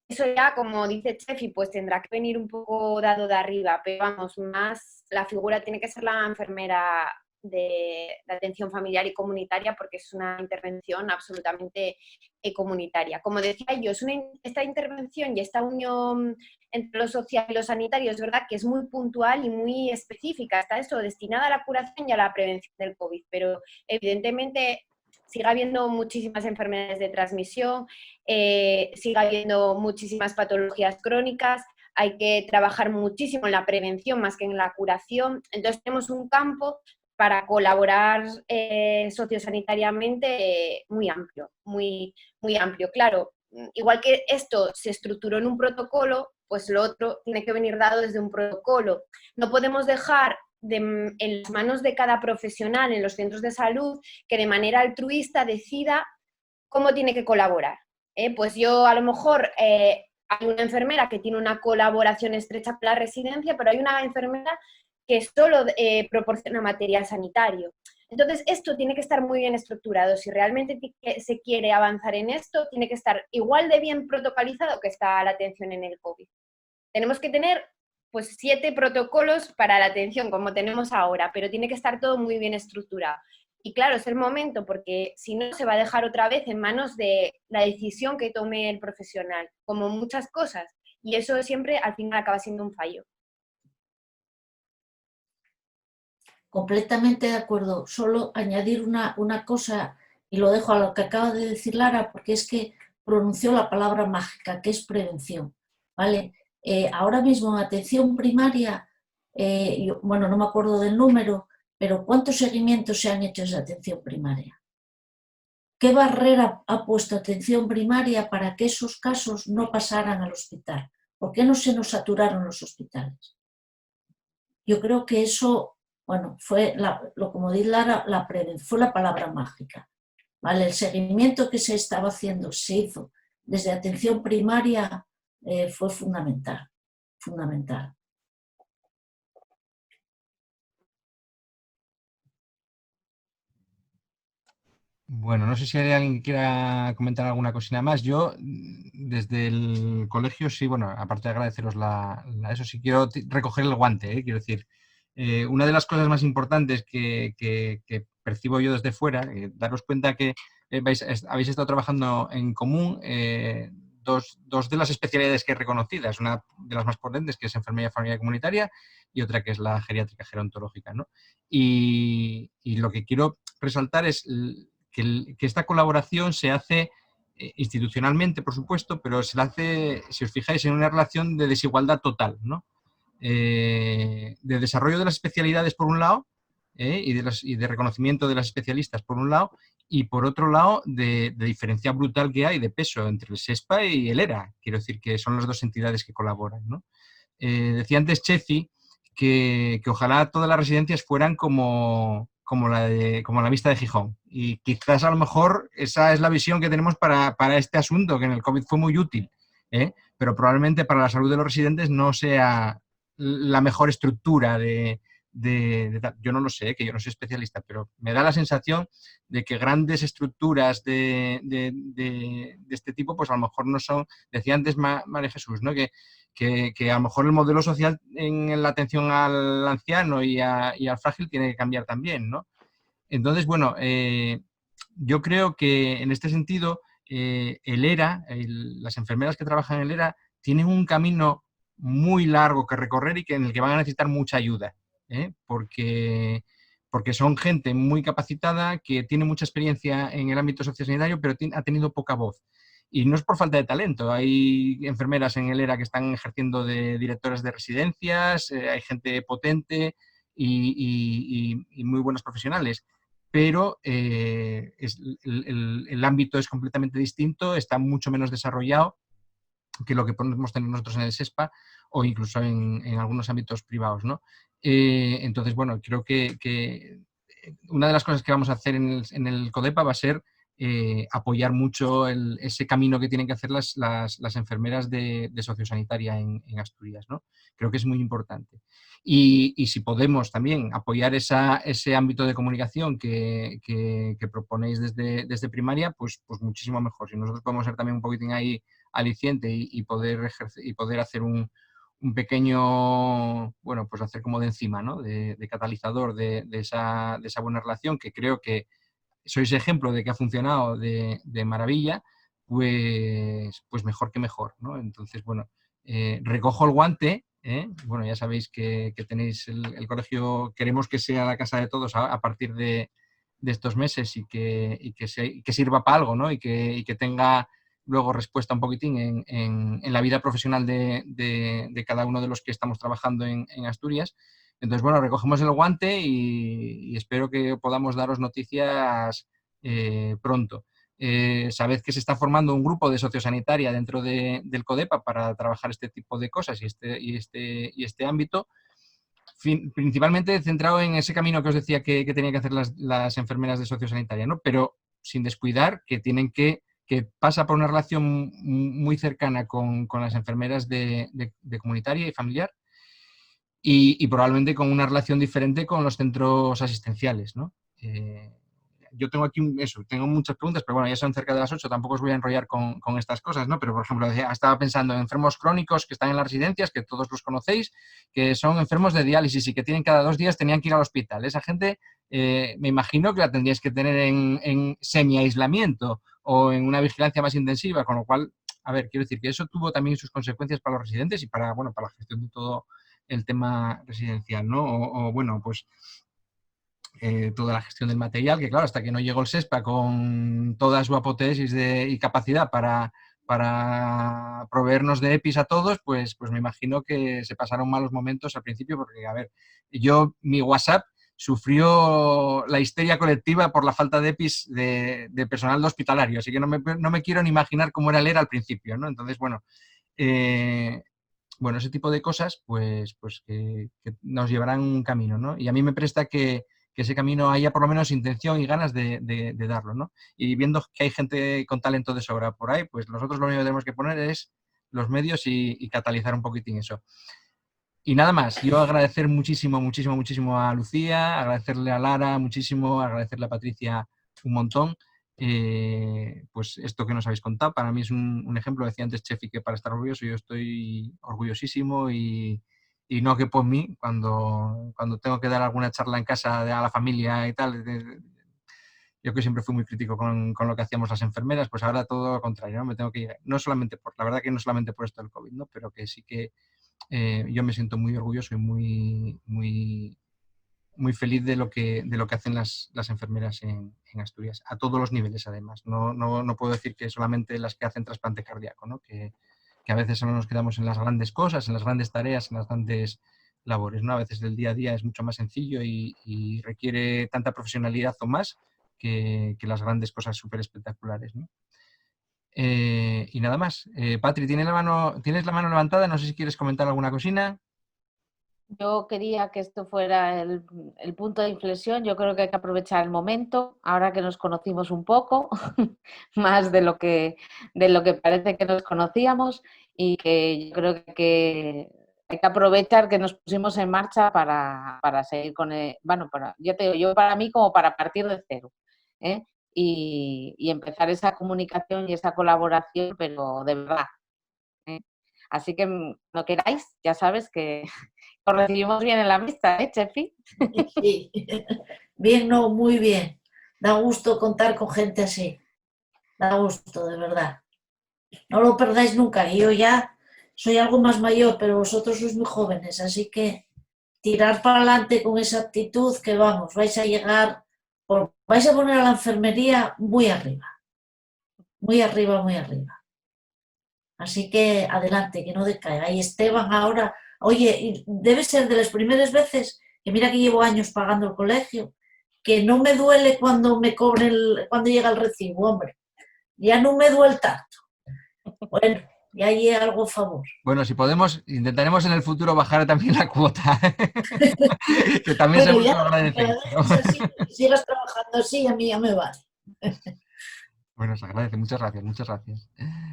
eso ya, como dice Chefi, pues tendrá que venir un poco dado de arriba, pero vamos, más la figura tiene que ser la enfermera de atención familiar y comunitaria porque es una intervención absolutamente comunitaria. Como decía yo, esta intervención y esta unión entre lo social y lo sanitario es verdad que es muy puntual y muy específica, está eso, destinada a la curación y a la prevención del COVID, pero evidentemente sigue habiendo muchísimas enfermedades de transmisión, sigue habiendo muchísimas patologías crónicas, hay que trabajar muchísimo en la prevención más que en la curación, entonces tenemos un campo para colaborar sociosanitariamente muy amplio, muy amplio. Claro, igual que esto se estructuró en un protocolo, pues lo otro tiene que venir dado desde un protocolo. No podemos dejar en las manos de cada profesional en los centros de salud que de manera altruista decida cómo tiene que colaborar. Pues yo a lo mejor hay una enfermera que tiene una colaboración estrecha con la residencia, pero hay una enfermera que solo proporciona material sanitario. Entonces, esto tiene que estar muy bien estructurado. Si realmente se quiere avanzar en esto, tiene que estar igual de bien protocolizado que está la atención en el COVID. Tenemos que tener pues 7 protocolos para la atención, como tenemos ahora, pero tiene que estar todo muy bien estructurado. Y claro, es el momento, porque si no se va a dejar otra vez en manos de la decisión que tome el profesional, como muchas cosas, y eso siempre al final acaba siendo un fallo. Completamente de acuerdo. Solo añadir una cosa, y lo dejo a lo que acaba de decir Lara, porque es que pronunció la palabra mágica, que es prevención, ¿vale? Ahora mismo en atención primaria, bueno, no me acuerdo del número, pero ¿cuántos seguimientos se han hecho de atención primaria? ¿Qué barrera ha puesto atención primaria para que esos casos no pasaran al hospital? ¿Por qué no se nos saturaron los hospitales? Yo creo que eso, bueno, fue, como dice Lara, fue la palabra mágica, ¿vale? El seguimiento que se estaba haciendo, se hizo desde atención primaria, fue fundamental, fundamental. Bueno, no sé si hay alguien que quiera comentar alguna cosina más. Yo, desde el colegio, sí, bueno, aparte de agradeceros eso, sí quiero recoger el guante, quiero decir, una de las cosas más importantes que percibo yo desde fuera, daros cuenta que habéis estado trabajando en común dos de las especialidades que hay reconocidas, una de las más potentes, que es enfermería familiar comunitaria, y otra que es la geriátrica gerontológica, ¿no? Y lo que quiero resaltar es que esta colaboración se hace institucionalmente, por supuesto, pero se la hace, si os fijáis, en una relación de desigualdad total, ¿no? De desarrollo de las especialidades por un lado y de reconocimiento de las especialistas por un lado, y por otro lado de diferencia brutal que hay de peso entre el SESPA y el ERA. Quiero decir que son las dos entidades que colaboran, ¿no? Decía antes Chefi que ojalá todas las residencias fueran como la vista de Gijón. Y quizás a lo mejor esa es la visión que tenemos para este asunto, que en el COVID fue muy útil, pero probablemente para la salud de los residentes no sea la mejor estructura yo no lo sé, que yo no soy especialista, pero me da la sensación de que grandes estructuras de este tipo, pues a lo mejor no son, decía antes María Jesús, ¿no? Que a lo mejor el modelo social en la atención al anciano y al frágil tiene que cambiar también, ¿no? Entonces, bueno, yo creo que en este sentido el ERA, las enfermeras que trabajan en el ERA, tienen un camino muy largo que recorrer y en el que van a necesitar mucha ayuda, porque son gente muy capacitada, que tiene mucha experiencia en el ámbito sociosanitario, pero ha tenido poca voz. Y no es por falta de talento, hay enfermeras en el ERA que están ejerciendo de directoras de residencias, hay gente potente y muy buenos profesionales, pero el ámbito es completamente distinto, está mucho menos desarrollado que lo que podemos tener nosotros en el SESPA o incluso en algunos ámbitos privados, ¿no? Entonces, bueno, creo que una de las cosas que vamos a hacer en el CODEPA va a ser apoyar mucho ese camino que tienen que hacer las enfermeras de sociosanitaria en Asturias, ¿no? Creo que es muy importante. Y si podemos también apoyar ese ámbito de comunicación que proponéis desde primaria, pues muchísimo mejor. Si nosotros podemos ser también un poquitín ahí aliciente y poder hacer un pequeño, bueno, pues hacer como de encima, ¿no? De catalizador de esa buena relación, que creo que sois ejemplo de que ha funcionado de maravilla, pues mejor que mejor, ¿no? Entonces, bueno, recojo el guante, ¿eh? Bueno, ya sabéis que tenéis el colegio, queremos que sea la casa de todos a partir de estos meses y que sirva para algo, ¿no? Y que tenga luego respuesta un poquitín en la vida profesional de cada uno de los que estamos trabajando en Asturias. Entonces, bueno, recogemos el guante y espero que podamos daros noticias pronto. Sabed que se está formando un grupo de sociosanitaria dentro del CODEPA para trabajar este tipo de cosas y este ámbito, principalmente centrado en ese camino que os decía que tenían que hacer las enfermeras de sociosanitaria, ¿no? Pero sin descuidar que pasa por una relación muy cercana con las enfermeras de comunitaria y familiar y probablemente con una relación diferente con los centros asistenciales, ¿no? Yo tengo aquí tengo muchas preguntas, pero bueno, ya son cerca de las 8, tampoco os voy a enrollar con estas cosas, ¿no? Pero, por ejemplo, estaba pensando en enfermos crónicos que están en las residencias, que todos los conocéis, que son enfermos de diálisis y que tienen cada 2 días tenían que ir al hospital. Esa gente, me imagino que la tendríais que tener en semi-aislamiento o en una vigilancia más intensiva, con lo cual, a ver, quiero decir que eso tuvo también sus consecuencias para los residentes y para la gestión de todo el tema residencial, ¿no? O bueno, pues toda la gestión del material, que claro, hasta que no llegó el SESPA con toda su apoteosis y capacidad para proveernos de EPIs a todos, pues me imagino que se pasaron malos momentos al principio, porque, a ver, mi WhatsApp sufrió la histeria colectiva por la falta de EPIs de personal de hospitalario, así que no me quiero ni imaginar cómo era leer al principio, ¿no? Entonces, bueno, ese tipo de cosas, pues que nos llevarán un camino, ¿no? Y a mí me presta que ese camino haya por lo menos intención y ganas de darlo, ¿no? Y viendo que hay gente con talento de sobra por ahí, pues nosotros lo único que tenemos que poner es los medios y catalizar un poquitín eso. Y nada más, yo agradecer muchísimo a Lucía, agradecerle a Lara muchísimo, agradecerle a Patricia un montón. Pues esto que nos habéis contado, para mí es un ejemplo, decía antes Chefi que para estar orgulloso, yo estoy orgullosísimo y no que por mí, cuando tengo que dar alguna charla en casa a la familia y tal, yo que siempre fui muy crítico con lo que hacíamos las enfermeras, pues ahora todo lo contrario, ¿no? Me tengo que ir, la verdad que no solamente por esto del COVID, ¿no? Pero que sí que yo me siento muy orgulloso y muy feliz de lo que hacen las enfermeras en Asturias, a todos los niveles además. No puedo decir que solamente las que hacen trasplante cardíaco, ¿no? Que a veces solo nos quedamos en las grandes cosas, en las grandes tareas, en las grandes labores, ¿no? A veces el día a día es mucho más sencillo y requiere tanta profesionalidad o más que las grandes cosas súper espectaculares, ¿no? Y nada más. Patri, tienes la mano levantada, no sé si quieres comentar alguna cosina. Yo quería que esto fuera el punto de inflexión. Yo creo que hay que aprovechar el momento, ahora que nos conocimos un poco, más de lo que parece que nos conocíamos, y que yo creo que hay que aprovechar que nos pusimos en marcha para seguir con ya te digo, yo para mí como para partir de cero, ¿eh? Y empezar esa comunicación y esa colaboración, pero de verdad, ¿eh? Así que no queráis, ya sabes que os recibimos bien en la mesa, ¿eh, Chefi? Sí, bien, no, muy bien. Da gusto contar con gente así. Da gusto, de verdad. No lo perdáis nunca. Yo ya soy algo más mayor, pero vosotros sois muy jóvenes, así que tirar para adelante con esa actitud que vamos, vais a llegar, vais a poner a la enfermería muy arriba. Muy arriba, muy arriba. Así que adelante, que no decaiga. Y Esteban ahora, oye, y debe ser de las primeras veces, que mira que llevo años pagando el colegio, que no me duele cuando me cobren, cuando llega el recibo, hombre. Ya no me duele tanto. Bueno, ya hay algo a favor. Bueno, si podemos, intentaremos en el futuro bajar también la cuota, que también se Bueno, mucho ya, agradecer. así, sigas trabajando así, a mí ya me vale. Bueno, se agradece, muchas gracias, muchas gracias.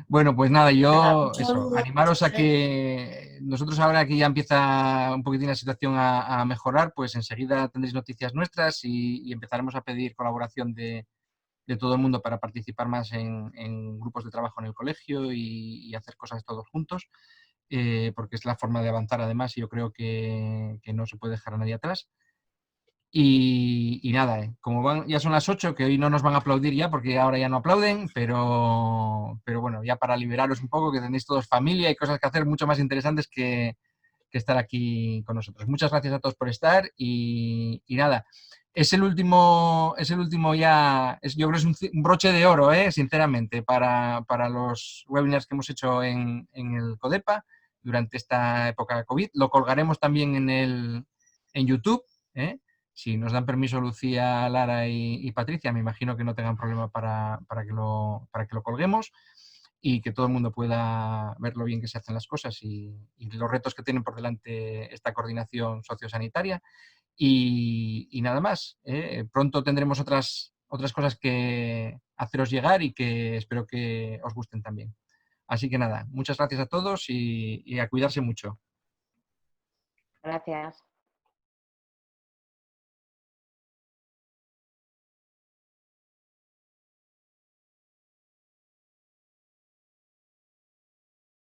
Bueno, pues nada, Nada, un yo, eso, saludo, animaros a consejero. que nosotros ahora que ya empieza un poquitín la situación a mejorar, pues enseguida tendréis noticias nuestras y empezaremos a pedir colaboración de todo el mundo para participar más en grupos de trabajo en el colegio y hacer cosas todos juntos, porque es la forma de avanzar además y yo creo que no se puede dejar a nadie atrás. Y nada, como ya son las 8, que hoy no nos van a aplaudir ya, porque ahora ya no aplauden, pero bueno, ya para liberaros un poco, que tenéis todos familia y cosas que hacer mucho más interesantes que estar aquí con nosotros. Muchas gracias a todos por estar y nada, es el último ya, yo creo que es un broche de oro, sinceramente, para los webinars que hemos hecho en el CODEPA durante esta época COVID. Lo colgaremos también en YouTube, Si nos dan permiso Lucía, Lara y Patricia, me imagino que no tengan problema para que lo colguemos y que todo el mundo pueda ver lo bien que se hacen las cosas y los retos que tienen por delante esta coordinación sociosanitaria. Y nada más. Pronto tendremos otras cosas que haceros llegar y que espero que os gusten también. Así que nada, muchas gracias a todos y a cuidarse mucho. Gracias.